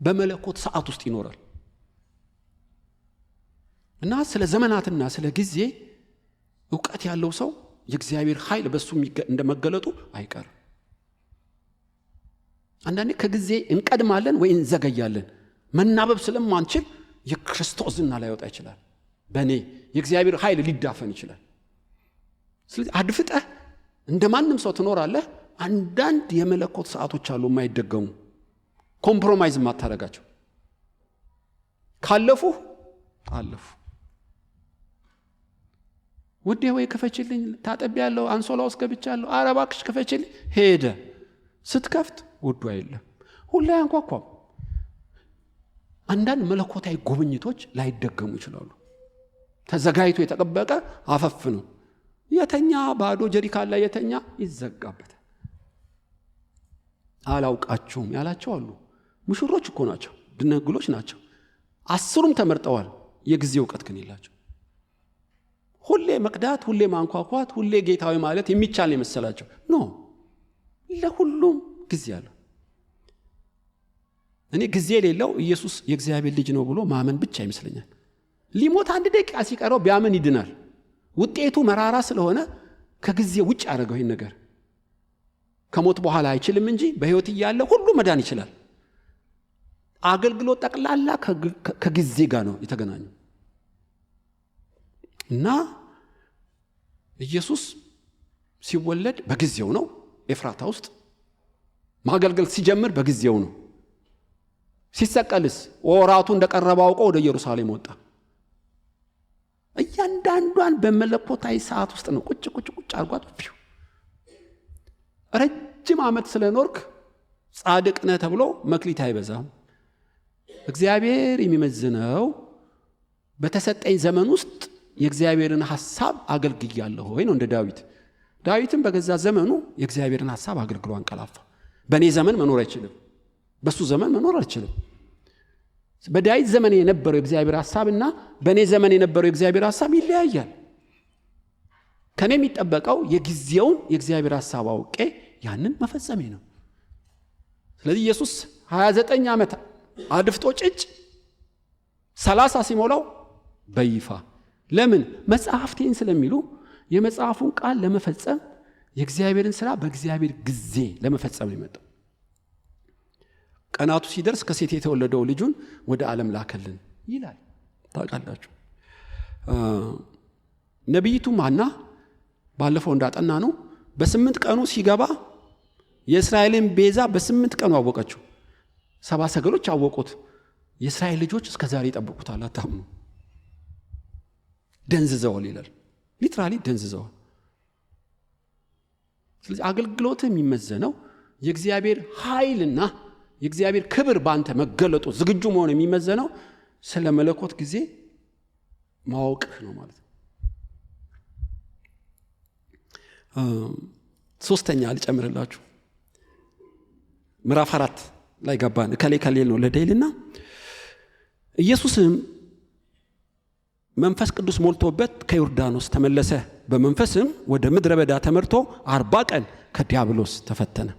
በመለኮት ሰዓት ውስጥ ይኖራል። እና ስለ ዘመናትና ስለ ጊዜ ዕውቀት ያለው ሰው የእግዚአብሔር ኃይል በሱ እንደመገለጡ አይቀርም። አንዳንዴ ከጊዜ እንቀድማለን ወይ እንዘገያለን። መናበብ ስለማንችል የክርስቶስ ዝና ላይወጣ ይችላል። በእኔ የእግዚአብሔር ኃይል ሊዳፈን ይችላል። ስለዚህ አድፍጠህ እንደማንም ሰው ትኖራለህ። አንዳንድ የመለኮት ሰዓቶች አሉ የማይደገሙ፣ ኮምፕሮማይዝ ማታረጋቸው። ካለፉ አለፉ። ውዴ ወይ ክፈችልኝ፣ ታጠቢያለሁ፣ አንሶላ ውስጥ ገብቻለሁ፣ ኧረ እባክሽ ክፈችልኝ፣ ሄደ። ስትከፍት ውዱ አይደለም፣ ሁሌ አንኳኳም። አንዳንድ መለኮታዊ ጉብኝቶች ላይደገሙ ይችላሉ። ተዘጋጅቶ የተጠበቀ አፈፍ ነው። የተኛ ባዶ ጀሪካን ላይ የተኛ ይዘጋበታል። አላውቃችሁም ያላቸው አሉ። ሙሽሮች እኮ ናቸው፣ ድንግሎች ናቸው። 10ም ተመርጠዋል። የጊዜ ዕውቀት ግን የላቸው። ሁሌ መቅዳት፣ ሁሌ ማንኳኳት፣ ሁሌ ጌታዊ ማለት የሚቻል የመሰላቸው ኖ። ለሁሉም ጊዜ አለው። እኔ ጊዜ የሌለው ኢየሱስ የእግዚአብሔር ልጅ ነው ብሎ ማመን ብቻ ይመስለኛል። ሊሞት 1 ደቂቃ ሲቀረው ቢያምን ይድናል። ውጤቱ መራራ ስለሆነ ከጊዜ ውጭ ያደረገው ይህን ነገር። ከሞት በኋላ አይችልም እንጂ በሕይወት እያለ ሁሉ መዳን ይችላል። አገልግሎት ጠቅላላ ከጊዜ ጋር ነው የተገናኘው። እና ኢየሱስ ሲወለድ በጊዜው ነው። ኤፍራታ ውስጥ ማገልገል ሲጀምር በጊዜው ነው። ሲሰቀልስ ወራቱ እንደቀረበ አውቆ ወደ ኢየሩሳሌም ወጣ። እያንዳንዷን በመለኮታዊ ሰዓት ውስጥ ነው ቁጭ አርጓት። ረጅም ዓመት ስለኖርክ ጻድቅ ነህ ተብሎ መክሊት አይበዛም። እግዚአብሔር የሚመዝነው በተሰጠኝ ዘመን ውስጥ የእግዚአብሔርን ሐሳብ አገልግያለሁ ወይ ነው። እንደ ዳዊትም በገዛ ዘመኑ የእግዚአብሔርን ሐሳብ አገልግሎ አንቀላፋ። በእኔ ዘመን መኖር አይችልም፣ በሱ ዘመን መኖር አልችልም። በዳዊት ዘመን የነበረው የእግዚአብሔር ሐሳብና በእኔ ዘመን የነበረው የእግዚአብሔር ሐሳብ ይለያያል። ከኔ የሚጠበቀው የጊዜውን የእግዚአብሔር ሐሳብ አውቄ ያንን መፈጸሜ ነው። ስለዚህ ኢየሱስ 29 ዓመት አድፍጦ ጭጭ 30 ሲሞላው በይፋ ለምን መጽሐፍቴን ስለሚሉ የመጽሐፉን ቃል ለመፈጸም የእግዚአብሔርን ሥራ በእግዚአብሔር ጊዜ ለመፈጸም ነው የመጣው። ቀናቱ ሲደርስ ከሴት የተወለደው ልጁን ወደ ዓለም ላከልን ይላል። ታውቃላችሁ ነቢይቱ ሐና ባለፈው እንዳጠና ነው በ8 ቀኑ ሲገባ የእስራኤልን ቤዛ በ8 ቀኑ አወቀችው። 70 ሰገሎች አወቁት። የእስራኤል ልጆች እስከ ዛሬ ይጠብቁታል። አታምኑ። ደንዝዘዋል ይላል። ሊትራሊ ደንዝዘዋል። ስለዚህ አገልግሎት የሚመዘነው የእግዚአብሔር ኃይልና የእግዚአብሔር ክብር ባንተ መገለጡ ዝግጁ መሆን የሚመዘነው ስለ መለኮት ጊዜ ማወቅ ነው ማለት ነው። ሶስተኛ ልጨምርላችሁ። ምዕራፍ 4 ላይ ገባን። ከሌል ነው ለደይልና ኢየሱስም መንፈስ ቅዱስ ሞልቶበት ከዮርዳኖስ ተመለሰ። በመንፈስም ወደ ምድረ በዳ ተመርቶ 40 ቀን ከዲያብሎስ ተፈተነ።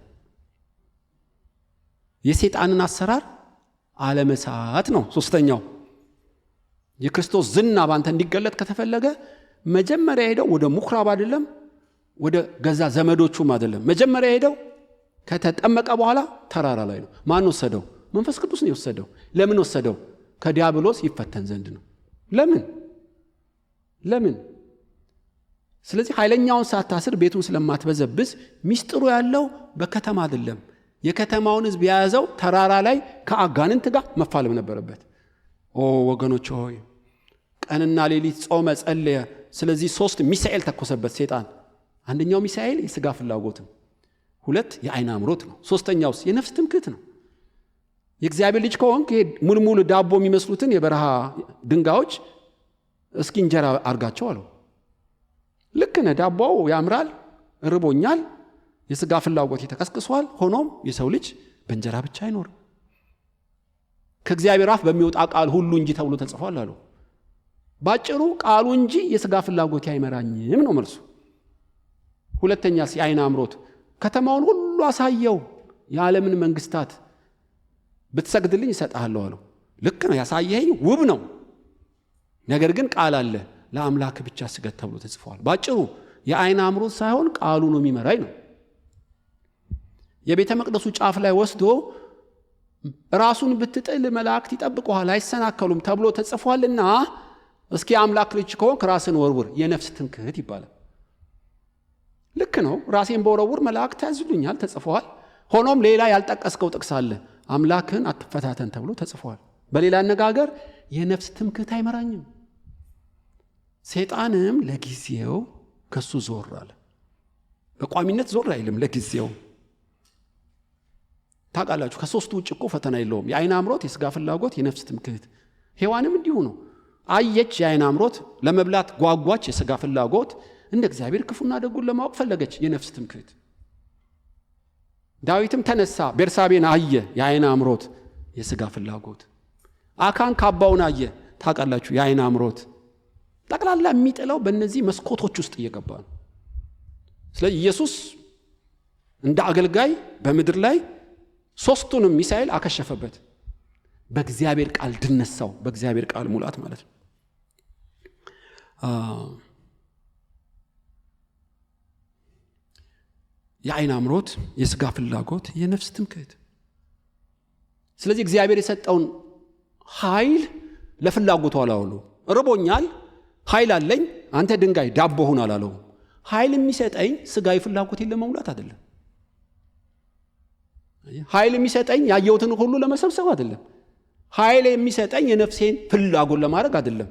የሰይጣንን አሰራር አለመሳት ነው። ሶስተኛው የክርስቶስ ዝና ባንተ እንዲገለጥ ከተፈለገ መጀመሪያ ሄደው ወደ ምኩራብ አይደለም፣ ወደ ገዛ ዘመዶቹም አይደለም። መጀመሪያ ሄደው ከተጠመቀ በኋላ ተራራ ላይ ነው። ማን ወሰደው? መንፈስ ቅዱስ ነው የወሰደው። ለምን ወሰደው? ከዲያብሎስ ይፈተን ዘንድ ነው። ለምን? ስለዚህ ኃይለኛውን ሳታስር ቤቱን ስለማትበዘብዝ ሚስጥሩ ያለው በከተማ አይደለም። የከተማውን ሕዝብ የያዘው ተራራ ላይ ከአጋንንት ጋር መፋለም ነበረበት። ወገኖች ሆይ ቀንና ሌሊት ጾመ፣ ጸለየ። ስለዚህ 3 ሚሳኤል ተኮሰበት ሰይጣን። አንደኛው ሚሳኤል የሥጋ ፍላጎት ነው። 2 የዓይን አምሮት ነው። 3ኛውስ የነፍስ ትምክህት ነው። የእግዚአብሔር ልጅ ከሆንክ ሙልሙል ዳቦ የሚመስሉትን የበረሃ ድንጋዮች እስኪ እንጀራ አርጋቸው አለው። ልክ ነህ፣ ዳቦው ያምራል፣ ርቦኛል፣ የሥጋ ፍላጎት ተቀስቅሷል። ሆኖም የሰው ልጅ በእንጀራ ብቻ አይኖርም፣ ከእግዚአብሔር አፍ በሚወጣ ቃል ሁሉ እንጂ ተብሎ ተጽፏል አለው። ባጭሩ ቃሉ እንጂ የሥጋ ፍላጎት አይመራኝም ነው መልሱ። 2ኛስ የዓይን አምሮት፣ ከተማውን ሁሉ አሳየው፣ የዓለምን መንግስታት ብትሰግድልኝ እሰጥሃለሁ አለው። ልክ ነው፣ ያሳየኸኝ ውብ ነው፣ ነገር ግን ቃል አለ ለአምላክ ብቻ ስገድ ተብሎ ተጽፏል። ባጭሩ የዓይን አምሮት ሳይሆን ቃሉ ነው የሚመራኝ ነው። የቤተ መቅደሱ ጫፍ ላይ ወስዶ ራሱን ብትጥል መላእክት ይጠብቁሃል አይሰናከሉም ተብሎ ተጽፏልና እስኪ አምላክ ልጅ ከሆንክ ራስን ወርውር የነፍስ ትምክህት ይባላል። ልክ ነው። ራሴን በወረውር መላእክት ያዝሉኛል ተጽፏል። ሆኖም ሌላ ያልጠቀስከው ጥቅስ አለ አምላክን አትፈታተን ተብሎ ተጽፏል። በሌላ አነጋገር የነፍስ ትምክህት አይመራኝም። ሰይጣንም ለጊዜው ከሱ ዞር አለ። በቋሚነት ዞር አይልም፣ ለጊዜው። ታውቃላችሁ ከሶስቱ ውጭ እኮ ፈተና የለውም። የዓይን አምሮት፣ የሥጋ ፍላጎት፣ የነፍስ ትምክህት። ሔዋንም እንዲሁ ነው። አየች የዓይን አምሮት፣ ለመብላት ጓጓች የሥጋ ፍላጎት፣ እንደ እግዚአብሔር ክፉና ደጉን ለማወቅ ፈለገች የነፍስ ትምክህት። ዳዊትም ተነሳ ቤርሳቤን አየ፣ የዓይን አምሮት፣ የሥጋ ፍላጎት። አካን ካባውን አየ፣ ታውቃላችሁ የዓይን አምሮት። ጠቅላላ የሚጥለው በእነዚህ መስኮቶች ውስጥ እየገባ ነው። ስለዚህ ኢየሱስ እንደ አገልጋይ በምድር ላይ ሶስቱንም ሚሳኤል አከሸፈበት። በእግዚአብሔር ቃል ድል ነሳው። በእግዚአብሔር ቃል ሙላት ማለት ነው። የዓይን አምሮት፣ የሥጋ ፍላጎት፣ የነፍስ ትምክህት። ስለዚህ እግዚአብሔር የሰጠውን ኃይል ለፍላጎቱ አላውለው። ርቦኛል ኃይል አለኝ አንተ ድንጋይ ዳቦ ሁን አላለው። ኃይል የሚሰጠኝ ሥጋዊ ፍላጎቴን ለመሙላት አይደለም። ኃይል የሚሰጠኝ ያየሁትን ሁሉ ለመሰብሰብ አይደለም። ኃይል የሚሰጠኝ የነፍሴን ፍላጎት ለማድረግ አይደለም።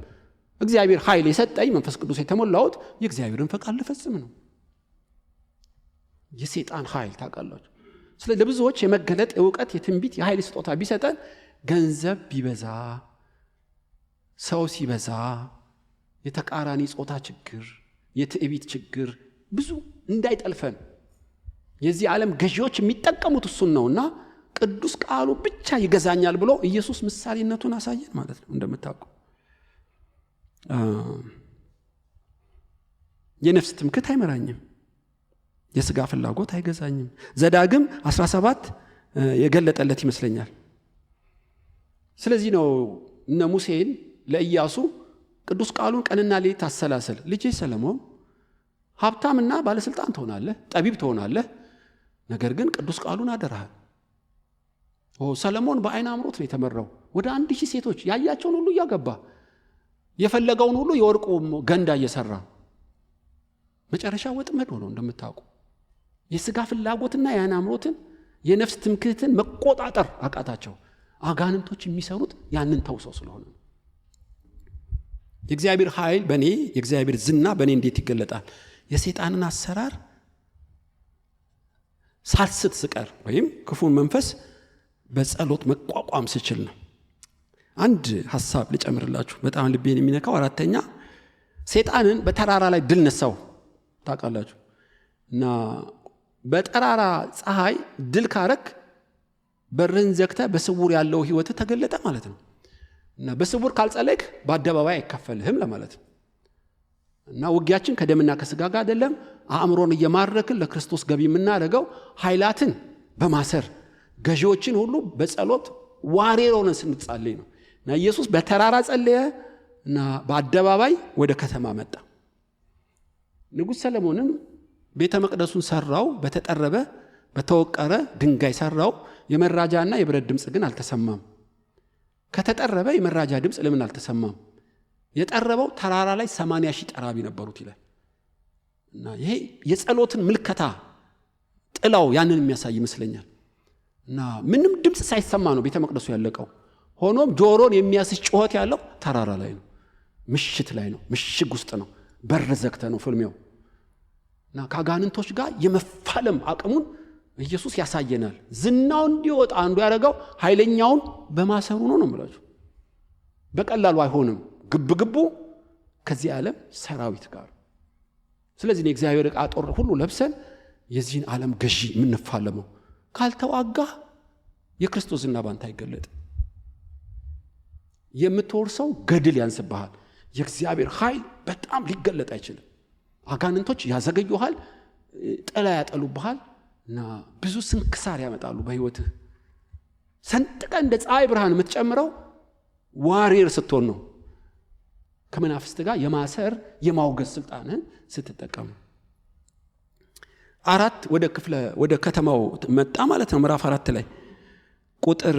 እግዚአብሔር ኃይል የሰጠኝ መንፈስ ቅዱስ የተሞላሁት የእግዚአብሔርን ፈቃድ ልፈጽም ነው። የሰይጣን ኃይል ታውቃላችሁ። ስለዚህ ለብዙዎች የመገለጥ የእውቀት የትንቢት የኃይል ስጦታ ቢሰጠን ገንዘብ ቢበዛ ሰው ሲበዛ የተቃራኒ ጾታ ችግር የትዕቢት ችግር ብዙ እንዳይጠልፈን የዚህ ዓለም ገዢዎች የሚጠቀሙት እሱን ነውና ቅዱስ ቃሉ ብቻ ይገዛኛል ብሎ ኢየሱስ ምሳሌነቱን አሳየን ማለት ነው። እንደምታውቁ የነፍስ ትምክህት አይመራኝም፣ የሥጋ ፍላጎት አይገዛኝም። ዘዳግም 17 የገለጠለት ይመስለኛል። ስለዚህ ነው እነ ሙሴን ለኢያሱ ቅዱስ ቃሉን ቀንና ሌሊት አሰላሰል፣ ልጄ ሰለሞን ሀብታምና ባለስልጣን ትሆናለህ፣ ጠቢብ ትሆናለህ፣ ነገር ግን ቅዱስ ቃሉን አደራህ። ሰለሞን በዓይን አምሮት ነው የተመራው። ወደ 1000 ሴቶች ያያቸውን ሁሉ እያገባ የፈለገውን ሁሉ የወርቁ ገንዳ እየሰራ መጨረሻ ወጥመድ ሆኖ እንደምታውቁ የሥጋ ፍላጎትና የዓይን አምሮትን የነፍስ ትምክህትን መቆጣጠር አቃታቸው። አጋንንቶች የሚሰሩት ያንን ተውሰው ስለሆነ ነው። የእግዚአብሔር ኃይል በእኔ የእግዚአብሔር ዝና በእኔ እንዴት ይገለጣል? የሰይጣንን አሰራር ሳልስት ስቀር ወይም ክፉን መንፈስ በጸሎት መቋቋም ስችል ነው። አንድ ሐሳብ ልጨምርላችሁ በጣም ልቤን የሚነካው። አራተኛ ሰይጣንን በተራራ ላይ ድል ነሳው። ታውቃላችሁ እና በጠራራ ፀሐይ ድል ካረክ በርን ዘግተህ በስውር ያለው ህይወት ተገለጠ ማለት ነው። እና በስውር ካልጸለይክ በአደባባይ አይከፈልህም ለማለት ነው። እና ውጊያችን ከደምና ከሥጋ ጋር አይደለም። አእምሮን እየማረክን ለክርስቶስ ገቢ የምናደርገው ኃይላትን በማሰር ገዢዎችን ሁሉ በጸሎት ዋሬር ሆነን ስንጸልይ ነው። እና ኢየሱስ በተራራ ጸለየ እና በአደባባይ ወደ ከተማ መጣ። ንጉሥ ሰለሞንም ቤተ መቅደሱን ሰራው። በተጠረበ በተወቀረ ድንጋይ ሰራው። የመራጃና የብረት ድምፅ ግን አልተሰማም። ከተጠረበ የመራጃ ድምፅ ለምን አልተሰማም? የጠረበው ተራራ ላይ 80,000 ጠራቢ ነበሩት ይላል። እና ይሄ የጸሎትን ምልከታ ጥላው ያንን የሚያሳይ ይመስለኛል። እና ምንም ድምፅ ሳይሰማ ነው ቤተ መቅደሱ ያለቀው። ሆኖም ጆሮን የሚያስሽ ጩኸት ያለው ተራራ ላይ ነው፣ ምሽት ላይ ነው፣ ምሽግ ውስጥ ነው፣ በር ዘግተ ነው ፍልሚያው። እና ከአጋንንቶች ጋር የመፋለም አቅሙን ኢየሱስ ያሳየናል። ዝናው እንዲወጣ አንዱ ያደረገው ኃይለኛውን በማሰሩ ነው የምላችሁ። በቀላሉ አይሆንም ግብግቡ ከዚህ ዓለም ሰራዊት ጋር። ስለዚህ የእግዚአብሔር ዕቃ ጦር ሁሉ ለብሰን የዚህን ዓለም ገዢ የምንፋለመው። ካልተዋጋ የክርስቶስ ዝና ባንተ አይገለጥም። የምትወርሰው ገድል ያንስብሃል። የእግዚአብሔር ኃይል በጣም ሊገለጥ አይችልም። አጋንንቶች ያዘገዩሃል፣ ጥላ ያጠሉብሃል እና ብዙ ስንክሳር ያመጣሉ በህይወትህ። ሰንጥቀ እንደ ፀሐይ ብርሃን የምትጨምረው ዋሪየር ስትሆን ነው። ከመናፍስት ጋር የማሰር የማውገዝ ስልጣንን ስትጠቀሙ። 4 ወደ ከተማው መጣ ማለት ነው። ምዕራፍ 4 ላይ ቁጥር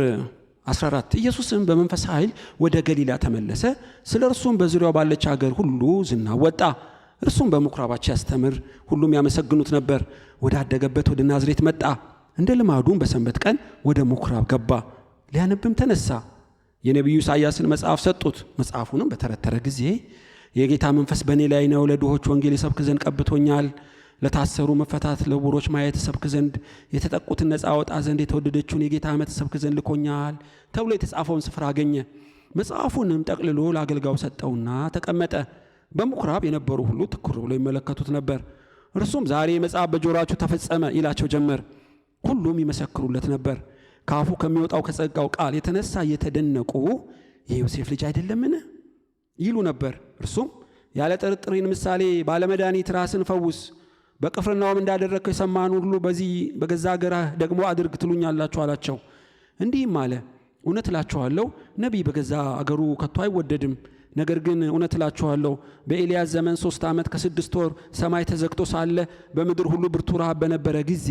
14 ኢየሱስም በመንፈስ ኃይል ወደ ገሊላ ተመለሰ፣ ስለ እርሱም በዙሪያው ባለች ሀገር ሁሉ ዝና ወጣ። እርሱም በምኩራባቸው ያስተምር፣ ሁሉም ያመሰግኑት ነበር። ወዳደገበት ወደ ናዝሬት መጣ። እንደ ልማዱም በሰንበት ቀን ወደ ምኩራብ ገባ፣ ሊያነብም ተነሳ። የነቢዩ ኢሳይያስን መጽሐፍ ሰጡት። መጽሐፉንም በተረተረ ጊዜ የጌታ መንፈስ በእኔ ላይ ነው፣ ለድሆች ወንጌል እሰብክ ዘንድ ቀብቶኛል፣ ለታሰሩ መፈታት፣ ለዕውሮች ማየት እሰብክ ዘንድ፣ የተጠቁትን ነፃ አወጣ ዘንድ፣ የተወደደችውን የጌታ ዓመት እሰብክ ዘንድ ልኮኛል ተብሎ የተጻፈውን ስፍራ አገኘ። መጽሐፉንም ጠቅልሎ ለአገልጋዩ ሰጠውና ተቀመጠ። በምኩራብ የነበሩ ሁሉ ትኩር ብለው ይመለከቱት ነበር። እርሱም ዛሬ መጽሐፍ በጆሮአችሁ ተፈጸመ ይላቸው ጀመር። ሁሉም ይመሰክሩለት ነበር። ከአፉ ከሚወጣው ከጸጋው ቃል የተነሳ እየተደነቁ የዮሴፍ ልጅ አይደለምን ይሉ ነበር። እርሱም ያለ ጥርጥር ምሳሌ ባለመድኃኒት ራስን ፈውስ፣ በቅፍርናሆም እንዳደረግከው የሰማነውን ሁሉ በዚህ በገዛ አገርህ ደግሞ አድርግ ትሉኛላችሁ አላቸው። እንዲህም አለ፣ እውነት እላችኋለሁ ነቢይ በገዛ አገሩ ከቶ አይወደድም። ነገር ግን እውነት እላችኋለሁ በኤልያስ ዘመን 3 ዓመት ከ6 ወር ሰማይ ተዘግቶ ሳለ በምድር ሁሉ ብርቱ ረሃብ በነበረ ጊዜ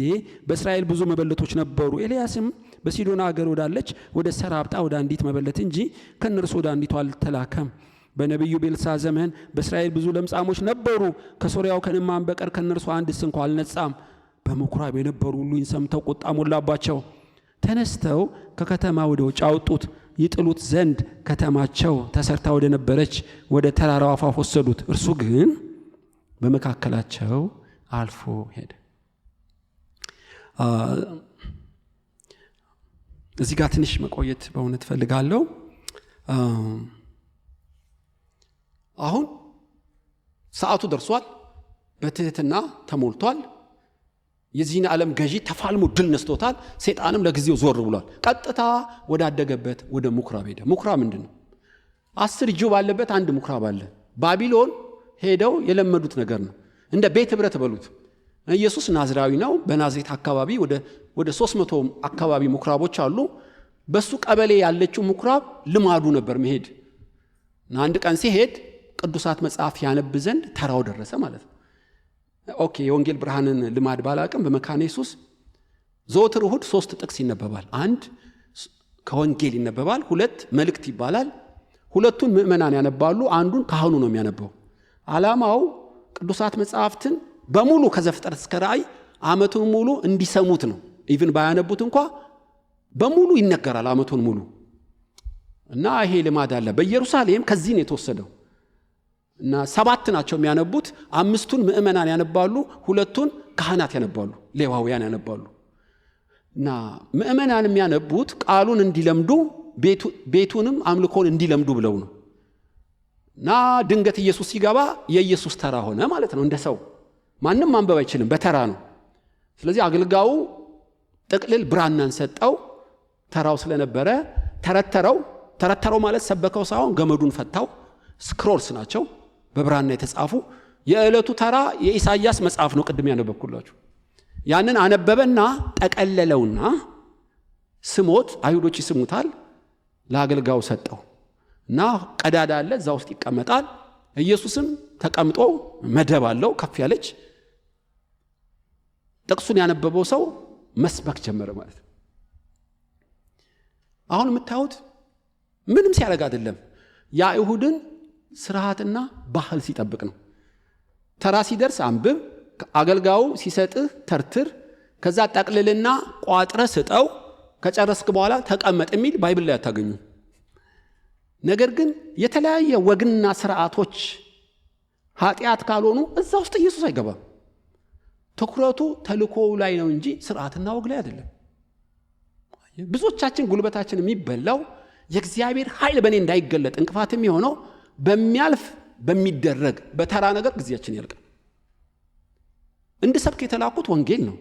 በእስራኤል ብዙ መበለቶች ነበሩ። ኤልያስም በሲዶና አገር ወዳለች ወደ ሰራጵታ ወደ አንዲት መበለት እንጂ ከእነርሱ ወደ አንዲቱ አልተላከም። በነቢዩ ቤልሳ ዘመን በእስራኤል ብዙ ለምጻሞች ነበሩ። ከሶርያው ከንዕማን በቀር ከእነርሱ አንድስ እንኳ አልነጻም። በምኩራብ የነበሩ ሁሉ ሰምተው ቁጣ ሞላባቸው። ተነስተው ከከተማ ወደ ውጭ አወጡት፣ ይጥሉት ዘንድ ከተማቸው ተሰርታ ወደ ነበረች ወደ ተራራው አፋፍ ወሰዱት። እርሱ ግን በመካከላቸው አልፎ ሄደ። እዚህ ጋር ትንሽ መቆየት በእውነት ፈልጋለሁ። አሁን ሰዓቱ ደርሷል። በትህትና ተሞልቷል። የዚህን ዓለም ገዢ ተፋልሞ ድል ነስቶታል። ሰይጣንም ለጊዜው ዞር ብሏል። ቀጥታ ወዳደገበት ወደ ምኩራብ ሄደ። ምኩራብ ምንድን ነው? 10 እጁ ባለበት አንድ ምኩራብ አለ። ባቢሎን ሄደው የለመዱት ነገር ነው። እንደ ቤት ህብረት በሉት። ኢየሱስ ናዝራዊ ነው። በናዝሬት አካባቢ ወደ 300 አካባቢ ምኩራቦች አሉ። በሱ ቀበሌ ያለችው ምኩራብ ልማዱ ነበር መሄድ። አንድ ቀን ሲሄድ ቅዱሳት መጽሐፍ ያነብ ዘንድ ተራው ደረሰ ማለት ነው። ኦኬ፣ የወንጌል ብርሃንን ልማድ ባላቅም በመካነ ኢየሱስ ዘወትር እሁድ 3 ጥቅስ ይነበባል። 1 ከወንጌል ይነበባል፣ 2 መልእክት ይባላል። 2ቱን ምእመናን ያነባሉ፣ 1ዱን ካህኑ ነው የሚያነባው። ዓላማው ቅዱሳት መጽሐፍትን በሙሉ ከዘፍጥረት እስከ ራእይ ዓመቱን ሙሉ እንዲሰሙት ነው። ኢቭን ባያነቡት እንኳ በሙሉ ይነገራል ዓመቱን ሙሉ። እና ይሄ ልማድ አለ በኢየሩሳሌም። ከዚህ ነው የተወሰደው። እና 7 ናቸው የሚያነቡት። 5ቱን ምእመናን ያነባሉ፣ 2ቱን ካህናት ያነባሉ፣ ሌዋውያን ያነባሉ። እና ምእመናን የሚያነቡት ቃሉን እንዲለምዱ ቤቱንም አምልኮን እንዲለምዱ ብለው ነው። እና ድንገት ኢየሱስ ሲገባ የኢየሱስ ተራ ሆነ ማለት ነው። እንደ ሰው ማንም ማንበብ አይችልም፣ በተራ ነው። ስለዚህ አገልጋዩ ጥቅልል ብራናን ሰጠው። ተራው ስለነበረ ተረተረው ማለት ሰበከው ሳይሆን ገመዱን ፈታው። ስክሮልስ ናቸው በብራና የተጻፉ። የዕለቱ ተራ የኢሳይያስ መጽሐፍ ነው፣ ቅድም ያነበብኩላችሁ። ያንን አነበበና ጠቀለለውና ስሞት፣ አይሁዶች ይስሙታል፣ ለአገልጋዩ ሰጠው እና ቀዳዳ አለ፣ እዛ ውስጥ ይቀመጣል። ኢየሱስም ተቀምጦ መደብ አለው ከፍ ያለች። ጥቅሱን ያነበበው ሰው መስበክ ጀመረ ማለት ነው። አሁን የምታዩት ምንም ሲያደርግ አይደለም፣ የአይሁድን ስርዓትና ባህል ሲጠብቅ ነው። ተራ ሲደርስ አንብብ፣ አገልጋዩ ሲሰጥህ ተርትር፣ ከዛ ጠቅልልና ቋጥረ ስጠው፣ ከጨረስክ በኋላ ተቀመጥ የሚል ባይብል ላይ አታገኙ። ነገር ግን የተለያየ ወግና ስርዓቶች ኃጢአት ካልሆኑ እዛ ውስጥ ኢየሱስ አይገባም። ትኩረቱ ተልኮው ላይ ነው እንጂ ስርዓትና ወግ ላይ አይደለም። ብዙዎቻችን ጉልበታችን የሚበላው የእግዚአብሔር ኃይል በእኔ እንዳይገለጥ እንቅፋት የሚሆነው በሚያልፍ በሚደረግ በተራ ነገር ጊዜያችን ያልቃል። እንድሰብክ የተላኩት ወንጌል ነው።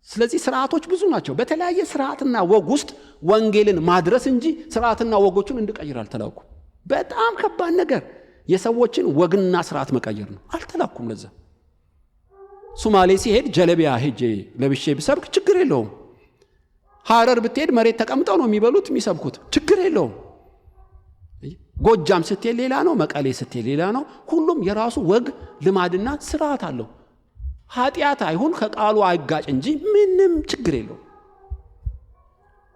ስለዚህ ስርዓቶች ብዙ ናቸው። በተለያየ ስርዓትና ወግ ውስጥ ወንጌልን ማድረስ እንጂ ስርዓትና ወጎቹን እንድቀይር አልተላኩም። በጣም ከባድ ነገር የሰዎችን ወግና ስርዓት መቀየር ነው። አልተላኩም ለዛ። ሶማሌ ሲሄድ ጀለቢያ ሄጄ ለብሼ ብሰብክ ችግር የለውም። ሐረር ብትሄድ መሬት ተቀምጠው ነው የሚበሉት የሚሰብኩት፣ ችግር የለውም። ጎጃም ስትሄድ ሌላ ነው፣ መቀሌ ስትሄድ ሌላ ነው። ሁሉም የራሱ ወግ ልማድና ስርዓት አለው። ኃጢአት አይሁን ከቃሉ አይጋጭ እንጂ ምንም ችግር የለው።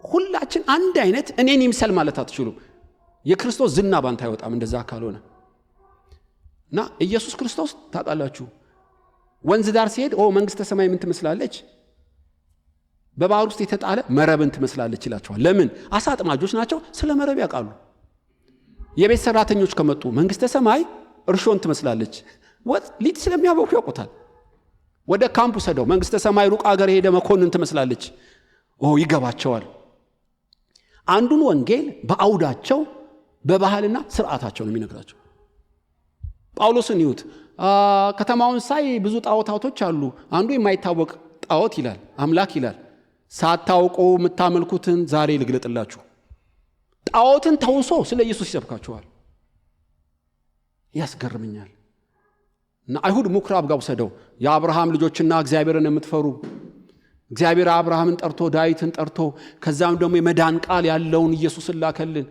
ሁላችን አንድ አይነት እኔን ይምሰል ማለት አትችሉም። የክርስቶስ ዝና ባንተ አይወጣም እንደዛ ካልሆነ። እና ኢየሱስ ክርስቶስ ታውቃላችሁ ወንዝ ዳር ሲሄድ መንግስተ ሰማይ ምን ትመስላለች? በባህር ውስጥ የተጣለ መረብን ትመስላለች ይላቸዋል። ለምን? አሳ አጥማጆች ናቸው፣ ስለ መረብ ያውቃሉ። የቤት ሰራተኞች ከመጡ መንግስተ ሰማይ እርሾን ትመስላለች፣ ወጥ ሊጥ ስለሚያበኩ ያውቁታል። ወደ ካምፕ ሰደው መንግስተ ሰማይ ሩቅ አገር ሄደ መኮንን ትመስላለች፣ ይገባቸዋል። አንዱን ወንጌል በአውዳቸው በባህልና ስርዓታቸው ነው የሚነግራቸው። ጳውሎስን ይሁት ከተማውን ሳይ ብዙ ጣዖታቶች አሉ፣ አንዱ የማይታወቅ ጣዖት ይላል፣ አምላክ ይላል። ሳታውቁ የምታመልኩትን ዛሬ ልግለጥላችሁ። ጣዖትን ተውሶ ስለ ኢየሱስ ይሰብካቸዋል። ያስገርመኛል። እና አይሁድ ምኩራብ ጋር ወሰደው። የአብርሃም ልጆችና እግዚአብሔርን የምትፈሩ እግዚአብሔር አብርሃምን ጠርቶ ዳዊትን ጠርቶ ከዛም ደግሞ የመዳን ቃል ያለውን ኢየሱስን ላከልን።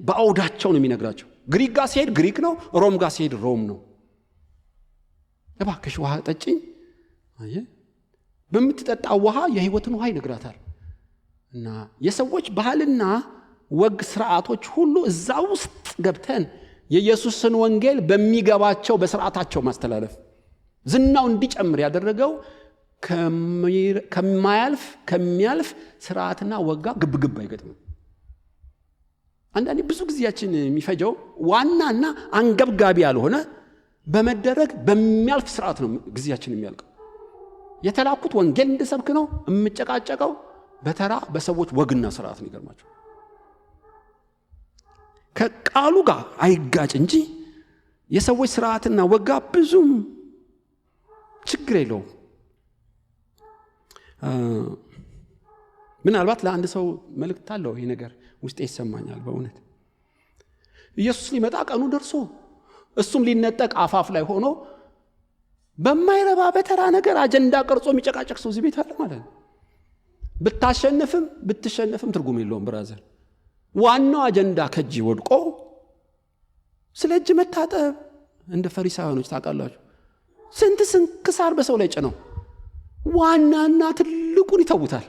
በአውዳቸው ነው የሚነግራቸው። ግሪክ ጋር ሲሄድ ግሪክ ነው፣ ሮም ጋር ሲሄድ ሮም ነው። እባክሽ ውሃ ጠጪኝ፣ በምትጠጣው ውሃ የህይወትን ውሃ ይነግራታል። እና የሰዎች ባህልና ወግ ስርዓቶች ሁሉ እዛ ውስጥ ገብተን የኢየሱስን ወንጌል በሚገባቸው በስርዓታቸው ማስተላለፍ ዝናው እንዲጨምር ያደረገው ከሚያልፍ ስርዓትና ወጋ ግብግብ አይገጥም። አንዳንዴ ብዙ ጊዜያችን የሚፈጀው ዋናና አንገብጋቢ ያልሆነ በመደረግ በሚያልፍ ስርዓት ነው ጊዜያችን የሚያልቀው። የተላኩት ወንጌል እንድሰብክ ነው የምጨቃጨቀው በተራ በሰዎች ወግና ስርዓት ነው። ይገርማቸው ከቃሉ ጋር አይጋጭ እንጂ የሰዎች ስርዓትና ወጋ ብዙም ችግር የለውም። ምናልባት ለአንድ ሰው መልእክት አለው ይሄ ነገር ውስጤ ይሰማኛል። በእውነት ኢየሱስ ሊመጣ ቀኑ ደርሶ እሱም ሊነጠቅ አፋፍ ላይ ሆኖ በማይረባ በተራ ነገር አጀንዳ ቀርጾ የሚጨቃጨቅ ሰው እዚህ ቤት አለ ማለት ነው። ብታሸንፍም ብትሸነፍም ትርጉም የለውም ብራዘር። ዋናው አጀንዳ ከእጅ ወድቆ ስለ እጅ መታጠብ እንደ ፈሪሳውያኖች ታውቃላችሁ፣ ስንት ስንክሳር በሰው ላይ ጭነው ዋናና ትልቁን ይተውታል።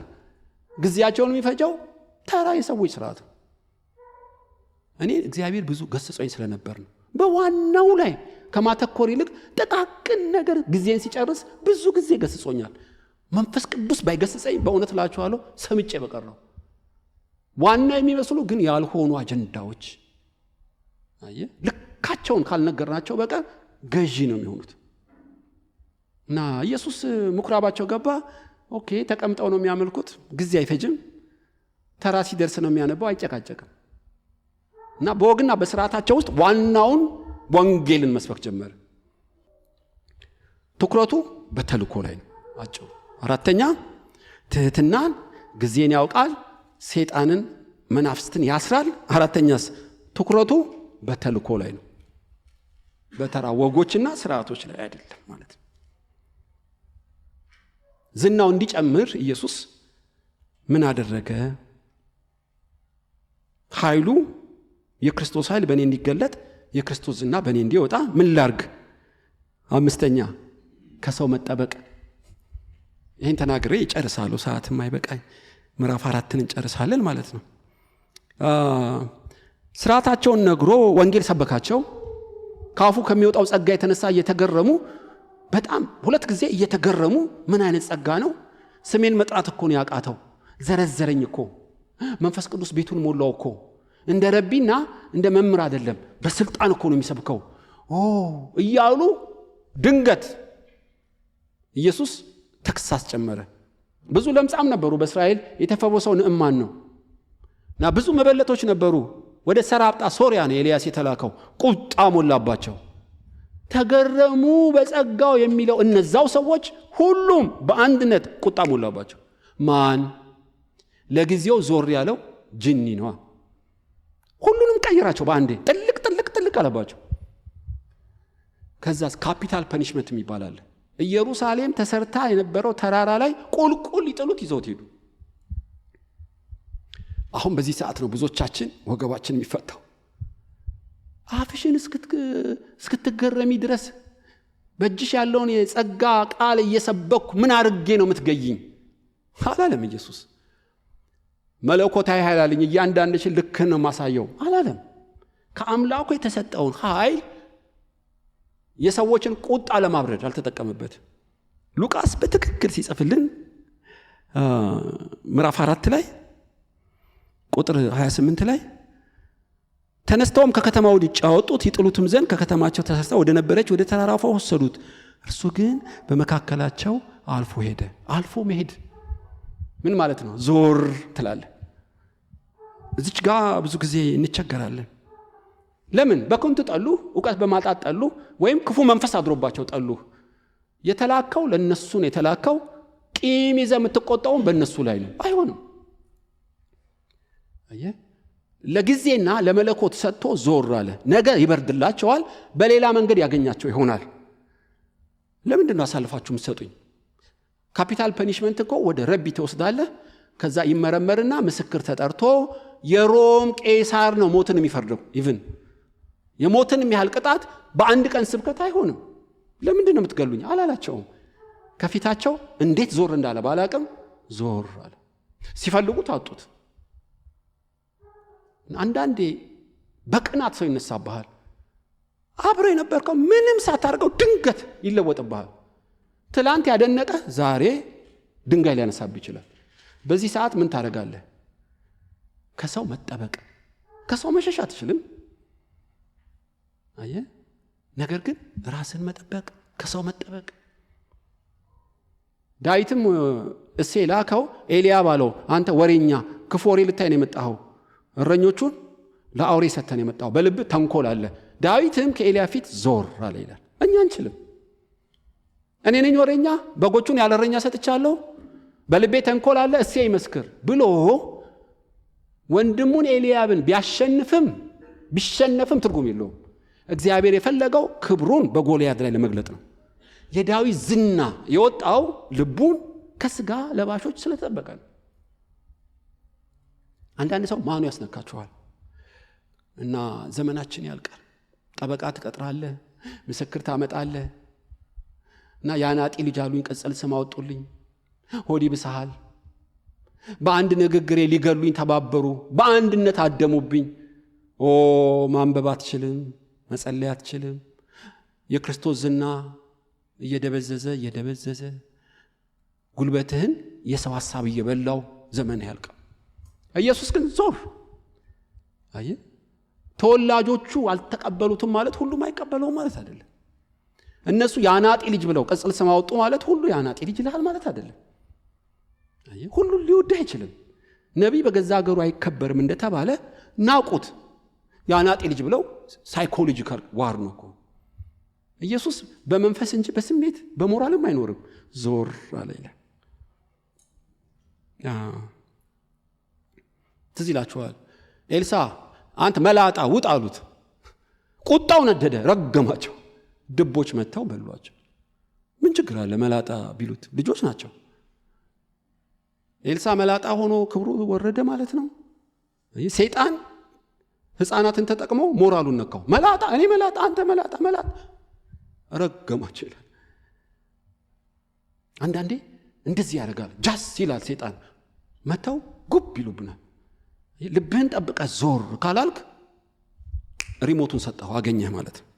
ጊዜያቸውን የሚፈጀው ተራ የሰዎች ስርዓት። እኔ እግዚአብሔር ብዙ ገስጾኝ ስለነበር ነው በዋናው ላይ ከማተኮር ይልቅ ጥቃቅን ነገር ጊዜን ሲጨርስ ብዙ ጊዜ ገስጾኛል። መንፈስ ቅዱስ ባይገስጸኝ በእውነት እላችኋለሁ ሰምጬ በቀር ነው። ዋና የሚመስሉ ግን ያልሆኑ አጀንዳዎች ልካቸውን ካልነገርናቸው በቀር ገዢ ነው የሚሆኑት። እና ኢየሱስ ምኩራባቸው ገባ። ኦኬ ተቀምጠው ነው የሚያመልኩት፣ ጊዜ አይፈጅም። ተራ ሲደርስ ነው የሚያነባው፣ አይጨቃጨቅም። እና በወግና በስርዓታቸው ውስጥ ዋናውን ወንጌልን መስበክ ጀመረ። ትኩረቱ በተልእኮ ላይ ነው። አጭሩ አራተኛ ትህትናን፣ ጊዜን ያውቃል፣ ሰይጣንን መናፍስትን ያስራል። አራተኛስ ትኩረቱ በተልእኮ ላይ ነው፣ በተራ ወጎችና ስርዓቶች ላይ አይደለም ማለት ነው። ዝናው እንዲጨምር ኢየሱስ ምን አደረገ? ኃይሉ የክርስቶስ ኃይል በእኔ እንዲገለጥ የክርስቶስ ዝና በእኔ እንዲወጣ ምን ላርግ? አምስተኛ ከሰው መጠበቅ። ይህን ተናግሬ ይጨርሳለሁ፣ ሰዓትም አይበቃኝ። ምዕራፍ 4 እንጨርሳለን ማለት ነው። ስርዓታቸውን ነግሮ ወንጌል ሰበካቸው። ካፉ ከሚወጣው ጸጋ የተነሳ እየተገረሙ በጣም 2 ጊዜ እየተገረሙ ምን አይነት ጸጋ ነው? ስሜን መጥራት እኮ ነው ያቃተው፣ ዘረዘረኝ እኮ፣ መንፈስ ቅዱስ ቤቱን ሞላው እኮ፣ እንደ ረቢና እንደ መምህር አይደለም በስልጣን እኮ ነው የሚሰብከው እያሉ ድንገት ኢየሱስ ተክሳስ ጨመረ። ብዙ ለምጻም ነበሩ በእስራኤል፣ የተፈወሰው ንዕማን ነው። እና ብዙ መበለቶች ነበሩ። ወደ ሰራጵታ ሶሪያ ነው ኤልያስ የተላከው። ቁጣ ሞላባቸው። ተገረሙ በጸጋው የሚለው እነዛው ሰዎች ሁሉም በአንድነት ቁጣ ሞላባቸው። ማን? ለጊዜው ዞር ያለው ጅኒ ነው። ሁሉንም ቀይራቸው በአንዴ ጥልቅ ጥልቅ ጥልቅ አለባቸው። ከዛስ ካፒታል ፐኒሽመንት ይባላል። ኢየሩሳሌም ተሰርታ የነበረው ተራራ ላይ ቁልቁል ይጥሉት ይዘውት ሄዱ። አሁን በዚህ ሰዓት ነው ብዙዎቻችን ወገባችን የሚፈታው። አፍሽን እስክትገረሚ ድረስ በእጅሽ ያለውን የጸጋ ቃል እየሰበኩ ምን አድርጌ ነው የምትገይኝ አላለም ኢየሱስ። መለኮታዊ ኃይል አለኝ እያንዳንድሽን ልክ ነው ማሳየው አላለም። ከአምላኩ የተሰጠውን ኃይል የሰዎችን ቁጣ ለማብረድ አልተጠቀመበት። ሉቃስ በትክክል ሲጽፍልን ምዕራፍ 4 ላይ ቁጥር 28 ላይ ተነስተውም ከከተማው ውጭ አወጡት፣ ይጥሉትም ዘንድ ከከተማቸው ተነስተው ወደ ነበረች ወደ ተራራው ወሰዱት። እርሱ ግን በመካከላቸው አልፎ ሄደ። አልፎ መሄድ ምን ማለት ነው? ዞር ትላለህ። እዚች ጋር ብዙ ጊዜ እንቸገራለን። ለምን? በከንቱ ጠሉ፣ ዕውቀት በማጣት ጠሉ፣ ወይም ክፉ መንፈስ አድሮባቸው ጠሉ። የተላከው ለነሱ ነው የተላከው። ቂም ይዘህ የምትቆጣው በእነሱ ላይ ነው። አይሆንም። አየህ፣ ለጊዜና ለመለኮት ሰጥቶ ዞር አለ። ነገ ይበርድላቸዋል፣ በሌላ መንገድ ያገኛቸው ይሆናል። ለምንድን ነው አሳልፋችሁ የምትሰጡኝ? ካፒታል ፐኒሽመንት እኮ ወደ ረቢ ተወስዳለህ። ከዛ ይመረመርና ምስክር ተጠርቶ የሮም ቄሳር ነው ሞትን የሚፈርደው። ኢቭን የሞትን የሚያህል ቅጣት በአንድ ቀን ስብከት አይሆንም። ለምንድን ነው የምትገሉኝ አላላቸውም። ከፊታቸው እንዴት ዞር እንዳለ ባላቅም ዞር አለ። ሲፈልጉት አጡት። አንዳንዴ በቅናት ሰው ይነሳብሃል። አብሮ የነበርከው ምንም ሳታርገው ድንገት ይለወጥብሃል። ትላንት ያደነቀ ዛሬ ድንጋይ ሊያነሳብ ይችላል። በዚህ ሰዓት ምን ታደርጋለህ? ከሰው መጠበቅ። ከሰው መሸሽ አትችልም። አየህ፣ ነገር ግን ራስን መጠበቅ፣ ከሰው መጠበቅ። ዳዊትም እሴይ ላከው፣ ኤልያብ አለው አንተ ወሬኛ ክፉ ወሬ ልታይ ነው የመጣኸው፣ እረኞቹን ለአውሬ ሰተን የመጣው በልብ ተንኮል አለ። ዳዊትም ከኤልያብ ፊት ዞር አለ ይላል። እኛ አንችልም። እኔ ነኝ ወሬኛ፣ በጎቹን ያለ እረኛ ሰጥቻለሁ፣ በልቤ ተንኮል አለ፣ እሴይ ይመስክር ብሎ ወንድሙን ኤልያብን ቢሸነፍም ትርጉም የለውም። እግዚአብሔር የፈለገው ክብሩን በጎልያድ ላይ ለመግለጥ ነው። የዳዊት ዝና የወጣው ልቡን ከስጋ ለባሾች ስለተጠበቀ ነው። አንዳንድ ሰው ማኑ ያስነካቸዋል እና ዘመናችን ያልቃል። ጠበቃ ትቀጥራለህ፣ ምስክር ታመጣለህ እና ያናጢ ልጅ አሉኝ ቅጽል ስም አወጡልኝ፣ ሆዲ ብሰሃል፣ በአንድ ንግግሬ ሊገሉኝ ተባበሩ፣ በአንድነት አደሙብኝ። ማንበብ አትችልም፣ መጸለይ አትችልም። የክርስቶስ ዝና እየደበዘዘ ጉልበትህን የሰው ሐሳብ እየበላው ዘመን ያልቃል። ኢየሱስ ግን ዞር አየህ። ተወላጆቹ አልተቀበሉትም ማለት ሁሉም አይቀበለውም ማለት አይደለም። እነሱ ያናጢ ልጅ ብለው ቅጽል ስም አወጡ ማለት ሁሉ ያናጢ ልጅ ይላል ማለት አይደለም። አየህ፣ ሁሉ ሊወድህ አይችልም። ነቢይ በገዛ ሀገሩ አይከበርም እንደተባለ ናቁት። ያናጢ ልጅ ብለው ሳይኮሎጂካል ዋር ነው እኮ። ኢየሱስ በመንፈስ እንጂ በስሜት በሞራልም አይኖርም። ዞር አለ ይላል። ትዝ ይላችኋል፣ ኤልሳ አንተ መላጣ ውጥ አሉት። ቁጣው ነደደ፣ ረገማቸው። ድቦች መጥተው በሏቸው። ምን ችግር አለ መላጣ ቢሉት? ልጆች ናቸው። ኤልሳ መላጣ ሆኖ ክብሩ ወረደ ማለት ነው። ሰይጣን ሕፃናትን ተጠቅሞ ሞራሉን ነካው። መላጣ፣ እኔ መላጣ፣ አንተ መላጣ፣ ረገማቸው ይላል። አንዳንዴ እንደዚህ ያደርጋል። ጃስ ይላል ሰይጣን። መተው ጉብ ይሉብናል። ልብህን ጠብቀህ ዞር ካላልክ ሪሞቱን ሰጠው አገኘህ ማለት ነው።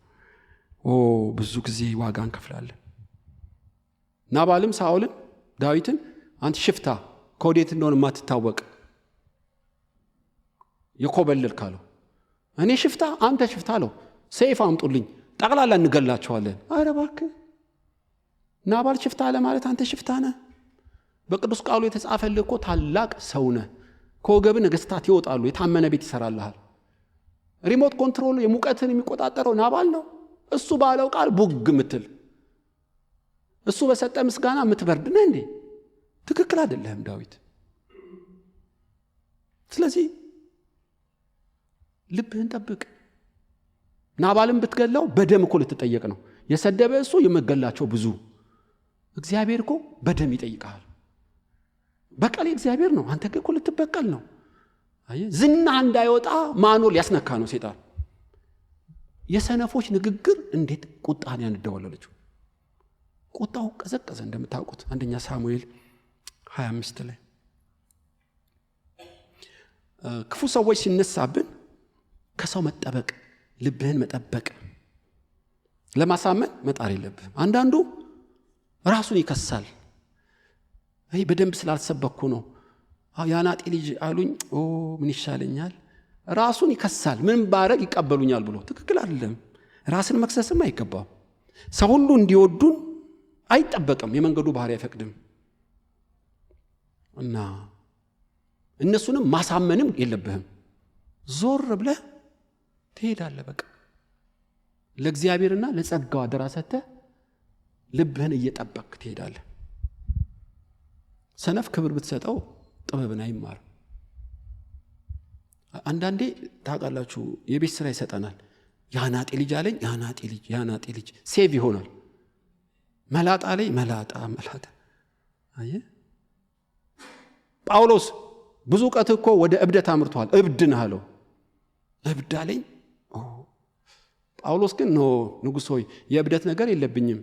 ብዙ ጊዜ ዋጋ እንከፍላለን። ናባልም ሳኦልን ዳዊትን አንተ ሽፍታ ከወዴት እንደሆነ የማትታወቅ የኮበለል ካለው እኔ ሽፍታ አንተ ሽፍታ አለው። ሰይፍ አምጡልኝ ጠቅላላ እንገላቸዋለን። ኧረ እባክህ ናባል ሽፍታ አለ ማለት አንተ ሽፍታ ነህ። በቅዱስ ቃሉ የተጻፈልህ እኮ ታላቅ ሰው ነህ። ከወገብ ነገስታት ይወጣሉ፣ የታመነ ቤት ይሰራልሃል። ሪሞት ኮንትሮል የሙቀትን የሚቆጣጠረው ናባል ነው። እሱ ባለው ቃል ቡግ ምትል፣ እሱ በሰጠ ምስጋና የምትበርድ ነህ እንዴ? ትክክል አይደለህም ዳዊት። ስለዚህ ልብህን ጠብቅ። ናባልን ብትገላው በደም እኮ ልትጠየቅ ነው። የሰደበ እሱ የመገላቸው ብዙ። እግዚአብሔር እኮ በደም ይጠይቃል። በቀል እግዚአብሔር ነው። አንተ እኮ ልትበቀል ነው። አየህ፣ ዝና እንዳይወጣ ማኖ ሊያስነካ ነው ሴጣን። የሰነፎች ንግግር እንዴት ቁጣን ያንደዋለለችው። ቁጣው ቀዘቀዘ እንደምታውቁት አንደኛ ሳሙኤል 25 ላይ ክፉ ሰዎች ሲነሳብን ከሰው መጠበቅ፣ ልብህን መጠበቅ፣ ለማሳመን መጣር የለብህም። አንዳንዱ ራሱን ይከሳል። አይ በደንብ ስላልሰበኩ ነው፣ ያናጤ ልጅ አሉኝ፣ ምን ይሻለኛል። ራሱን ይከሳል። ምን ባረግ ይቀበሉኛል ብሎ። ትክክል አይደለም። ራስን መክሰስም አይገባም። ሰው ሁሉ እንዲወዱን አይጠበቅም። የመንገዱ ባህሪ አይፈቅድም። እና እነሱንም ማሳመንም የለብህም። ዞር ብለህ ትሄዳለህ። በቃ ለእግዚአብሔርና ለጸጋው አደራ ሰጥተህ ልብህን እየጠበቅ ትሄዳለህ። ሰነፍ ክብር ብትሰጠው ጥበብን አይማር። አንዳንዴ ታውቃላችሁ የቤት ስራ ይሰጠናል። ያናጤ ልጅ አለኝ፣ ያናጤ ልጅ ሴቭ ይሆናል። መላጣ ላይ መላጣ። አየህ ጳውሎስ ብዙ እውቀት እኮ ወደ እብደት አምርቷል። እብድ ነህ አለው። እብድ አለኝ። ጳውሎስ ግን ንጉሥ ሆይ የእብደት ነገር የለብኝም፣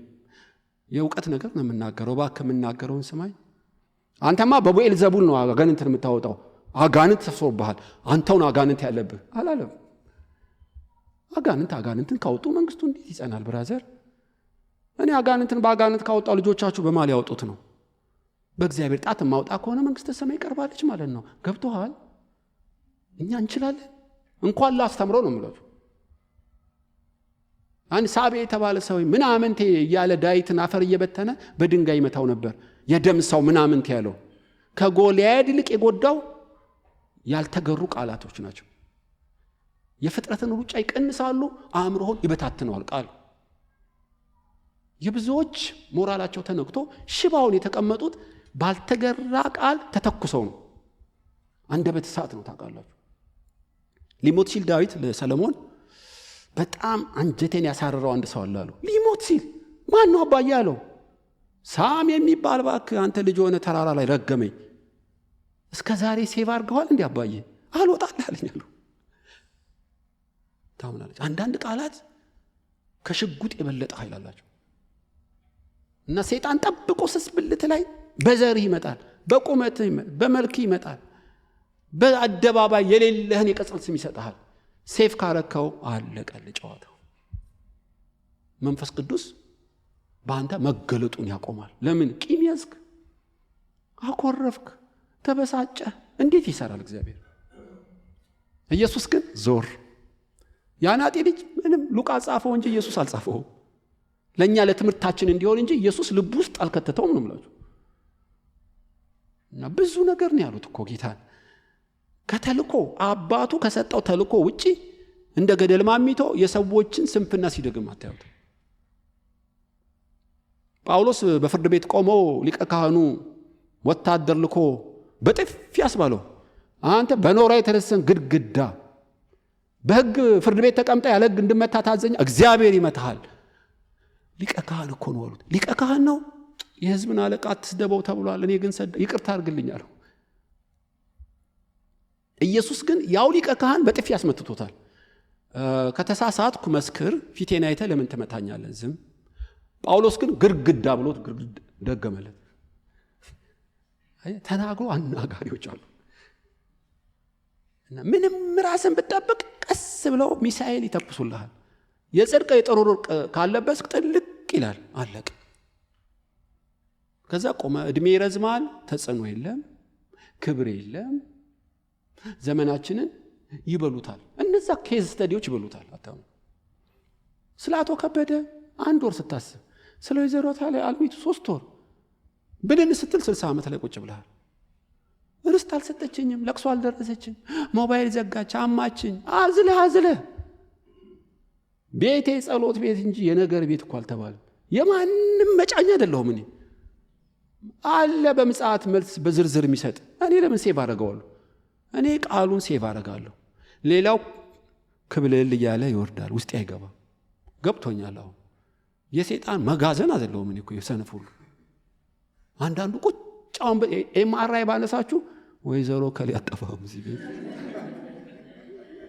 የእውቀት ነገር ነው የምናገረው። እባክህ የምናገረውን ስማኝ። አንተማ በቡኤል ዘቡል ነው አጋንንትን የምታወጣው። አጋንንት ተፍሶብሃል፣ አንተውን አጋንንት ያለብህ አላለም። አጋንንትን ካወጡ መንግስቱ እንዴት ይጸናል? ብራዘር እኔ አጋንንትን በአጋንንት ካወጣው ልጆቻችሁ በማል ያወጡት ነው። በእግዚአብሔር ጣት ማውጣ ከሆነ መንግስተ ሰማይ ቀርባለች ማለት ነው። ገብቶሃል? እኛ እንችላለን። እንኳን ላስተምረው ነው የምላችሁ። አንድ ሳቤ የተባለ ሰው ምናምንቴ እያለ ዳዊትን አፈር እየበተነ በድንጋይ ይመታው ነበር። የደም ሰው ምናምንቴ ያለው ከጎልያድ ይልቅ የጎዳው ያልተገሩ ቃላቶች ናቸው። የፍጥረትን ሩጫ ይቀንሳሉ፣ አእምሮህን ይበታትነዋል ቃል። የብዙዎች ሞራላቸው ተነክቶ ሽባውን የተቀመጡት ባልተገራ ቃል ተተኩሰው ነው። አንደበት እሳት ነው ታውቃላችሁ። ሊሞት ሲል ዳዊት ለሰለሞን በጣም አንጀቴን ያሳረረው አንድ ሰው አለ አለው። ሊሞት ሲል ማን ነው አባዬ አለው። ሳም የሚባል እባክህ አንተ ልጅ ሆነ ተራራ ላይ ረገመኝ። እስከ ዛሬ ሴቭ አድርገዋል እንዲህ አባዬ አልወጣልህ አለኝ አለው። ታምናለች። አንዳንድ ቃላት ከሽጉጥ የበለጠ ኃይል አላቸው። እና ሰይጣን ጠብቆ ስስብልት ላይ በዘርህ ይመጣል፣ በቁመትህ ይመጣል፣ በመልክህ ይመጣል። በአደባባይ የሌለህን የቅጽል ስም ይሰጥሃል። ሴፍ ካረከው አለቀል ጨዋታው። መንፈስ ቅዱስ በአንተ መገለጡን ያቆማል። ለምን ቂም ያዝክ፣ አኮረፍክ፣ ተበሳጨ? እንዴት ይሰራል እግዚአብሔር? ኢየሱስ ግን ዞር። ያናጤ ልጅ ምንም ሉቃስ ጻፈው እንጂ ኢየሱስ አልጻፈው። ለኛ ለትምህርታችን እንዲሆን እንጂ ኢየሱስ ልብ ውስጥ አልከተተውም ነው የምላችሁ። እና ብዙ ነገር ነው ያሉት እኮ ጌታን ከተልኮ አባቱ ከሰጠው ተልኮ ውጪ እንደ ገደል ማሚቶ የሰዎችን ስንፍና ሲደግም አታዩት። ጳውሎስ በፍርድ ቤት ቆሞ ሊቀ ካህኑ ወታደር ልኮ በጥፊ ያስባለው፣ አንተ በኖራ የተረሰን ግድግዳ በሕግ ፍርድ ቤት ተቀምጣ ያለ ሕግ እንድመታ ታዘኝ፣ እግዚአብሔር ይመታሃል። ሊቀ ካህን እኮ ነው አሉት። ሊቀ ካህን ነው፣ የሕዝብን አለቃ አትስደበው ተብሏል። እኔ ግን ይቅርታ አድርግልኛለሁ። ኢየሱስ ግን ያው ሊቀ ካህን በጥፊ ያስመትቶታል። ከተሳሳትኩ መስክር፣ ፊቴን አይተህ ለምን ትመታኛለህ? ዝም። ጳውሎስ ግን ግድግዳ ብሎት ግድግዳ ደገመለት። ተናግሮ አናጋሪዎች አሉ። እና ምንም ራስን ብትጠብቅ ቀስ ብለው ሚሳኤል ይተኩሱልሃል። የጽድቅ የጥሩር ካለበስ ጥልቅ ይላል፣ አለቅ። ከዛ ቆመ። እድሜ ይረዝማል፣ ተጽዕኖ የለም፣ ክብር የለም። ዘመናችንን ይበሉታል። እነዛ ኬዝ ስተዲዎች ይበሉታል። አታው ስለ አቶ ከበደ 1 ወር ስታስብ፣ ስለ ወይዘሮ አልሚቱ 3 ወር ብልን ስትል 60 ዓመት ላይ ቁጭ ብለሃል። ርስት አልሰጠችኝም፣ ለቅሶ አልደረሰችም፣ ሞባይል ዘጋች፣ አማችኝ፣ አዝለህ ቤቴ ጸሎት ቤት እንጂ የነገር ቤት እኮ አልተባለም። የማንም መጫኛ አይደለሁም እኔ። አለ በምጽአት መልስ በዝርዝር የሚሰጥ። እኔ ለምን ሴቭ አደርገዋለሁ? እኔ ቃሉን ሴቭ አደርጋለሁ። ሌላው ክብልል እያለ ይወርዳል፣ ውስጥ አይገባም። ገብቶኛል። አሁን የሰይጣን መጋዘን አይደለሁም እኔ እኮ የሰነፍ ሁሉ። አንዳንዱ ቁጫውን ኤምአርአይ ባነሳችሁ ወይዘሮ ከሊ አጠፋም እዚህ ቤት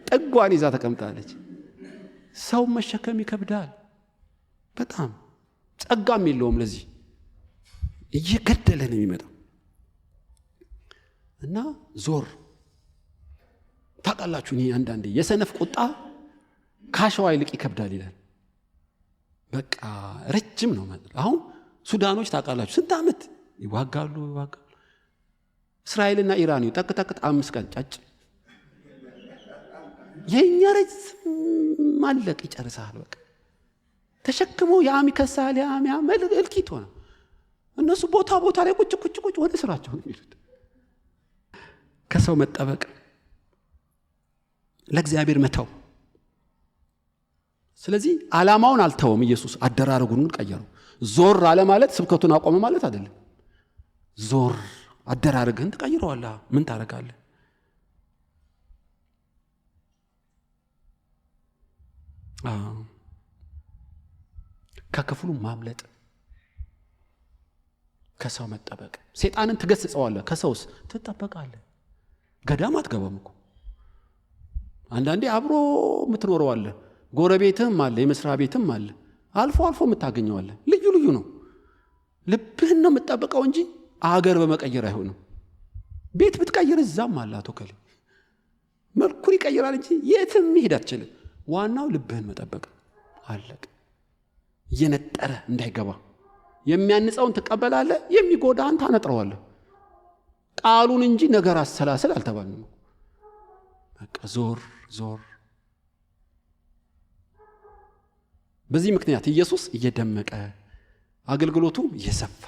ጥጓን ይዛ ተቀምጣለች። ሰው መሸከም ይከብዳል በጣም ጸጋም የለውም። ለዚህ እየገደለ ነው የሚመጣው እና ዞር ታውቃላችሁ። እኔ አንዳንዴ የሰነፍ ቁጣ ካሸዋ ይልቅ ይከብዳል ይላል። በቃ ረጅም ነው ማለት። አሁን ሱዳኖች ታውቃላችሁ ስንት ዓመት ይዋጋሉ። እስራኤልና ኢራን ጠቅጠቅ 5 ቀን ጫጭ። የኛ ረጅም ማለቅ ይጨርሳል። በቃ ተሸክመው ያም ይከሳል ያም እልቂት ሆነ። እነሱ ቦታ ላይ ቁጭ ወደ ስራቸው ነው የሚሉት። ከሰው መጠበቅ፣ ለእግዚአብሔር መተው። ስለዚህ ዓላማውን አልተወም ኢየሱስ፣ አደራረጉን ቀየረው። ዞር አለ ማለት ስብከቱን አቆመ ማለት አይደለም። ዞር አደራረግህን ትቀይረዋለህ። ምን ታደርጋለህ? ከክፍሉ ማምለጥ፣ ከሰው መጠበቅ። ሰይጣንን ትገስጸዋለህ፣ ከሰውስ ትጠበቃለህ። ገዳም አትገባም እኮ አንዳንዴ አብሮ የምትኖረው አለ፣ ጎረቤትም አለ፣ የመስሪያ ቤትም አለ፣ አልፎ የምታገኘዋለህ። ልዩ ነው። ልብህን ነው የምትጠብቀው እንጂ አገር በመቀየር አይሆንም። ቤት ብትቀይር እዛም አለ አቶ ከሌ መልኩን ይቀይራል እንጂ የትም መሄድ አትችልም። ዋናው ልብህን መጠበቅ አለቅ። እየነጠረ እንዳይገባ የሚያንጸውን ትቀበላለህ፣ የሚጎዳህን ታነጥረዋለህ። ቃሉን እንጂ ነገር አሰላስል አልተባልንም። በቃ ዞር። በዚህ ምክንያት ኢየሱስ እየደመቀ አገልግሎቱ እየሰፋ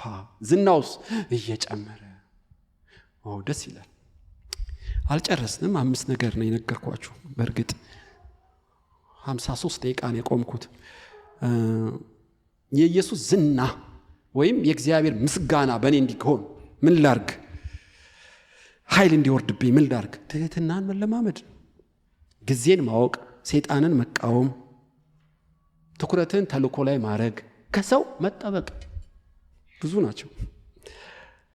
ዝናውስ እየጨመረ ደስ ይላል። አልጨረስንም። 5 ነገር ነው የነገርኳችሁ። በእርግጥ 53 ደቂቃ ነው የቆምኩት። የኢየሱስ ዝና ወይም የእግዚአብሔር ምስጋና በእኔ እንዲሆን ምን ላርግ? ኃይል እንዲወርድብኝ ምን ላርግ? ትህትናን መለማመድ፣ ጊዜን ማወቅ፣ ሰይጣንን መቃወም፣ ትኩረትን ተልእኮ ላይ ማድረግ፣ ከሰው መጠበቅ። ብዙ ናቸው።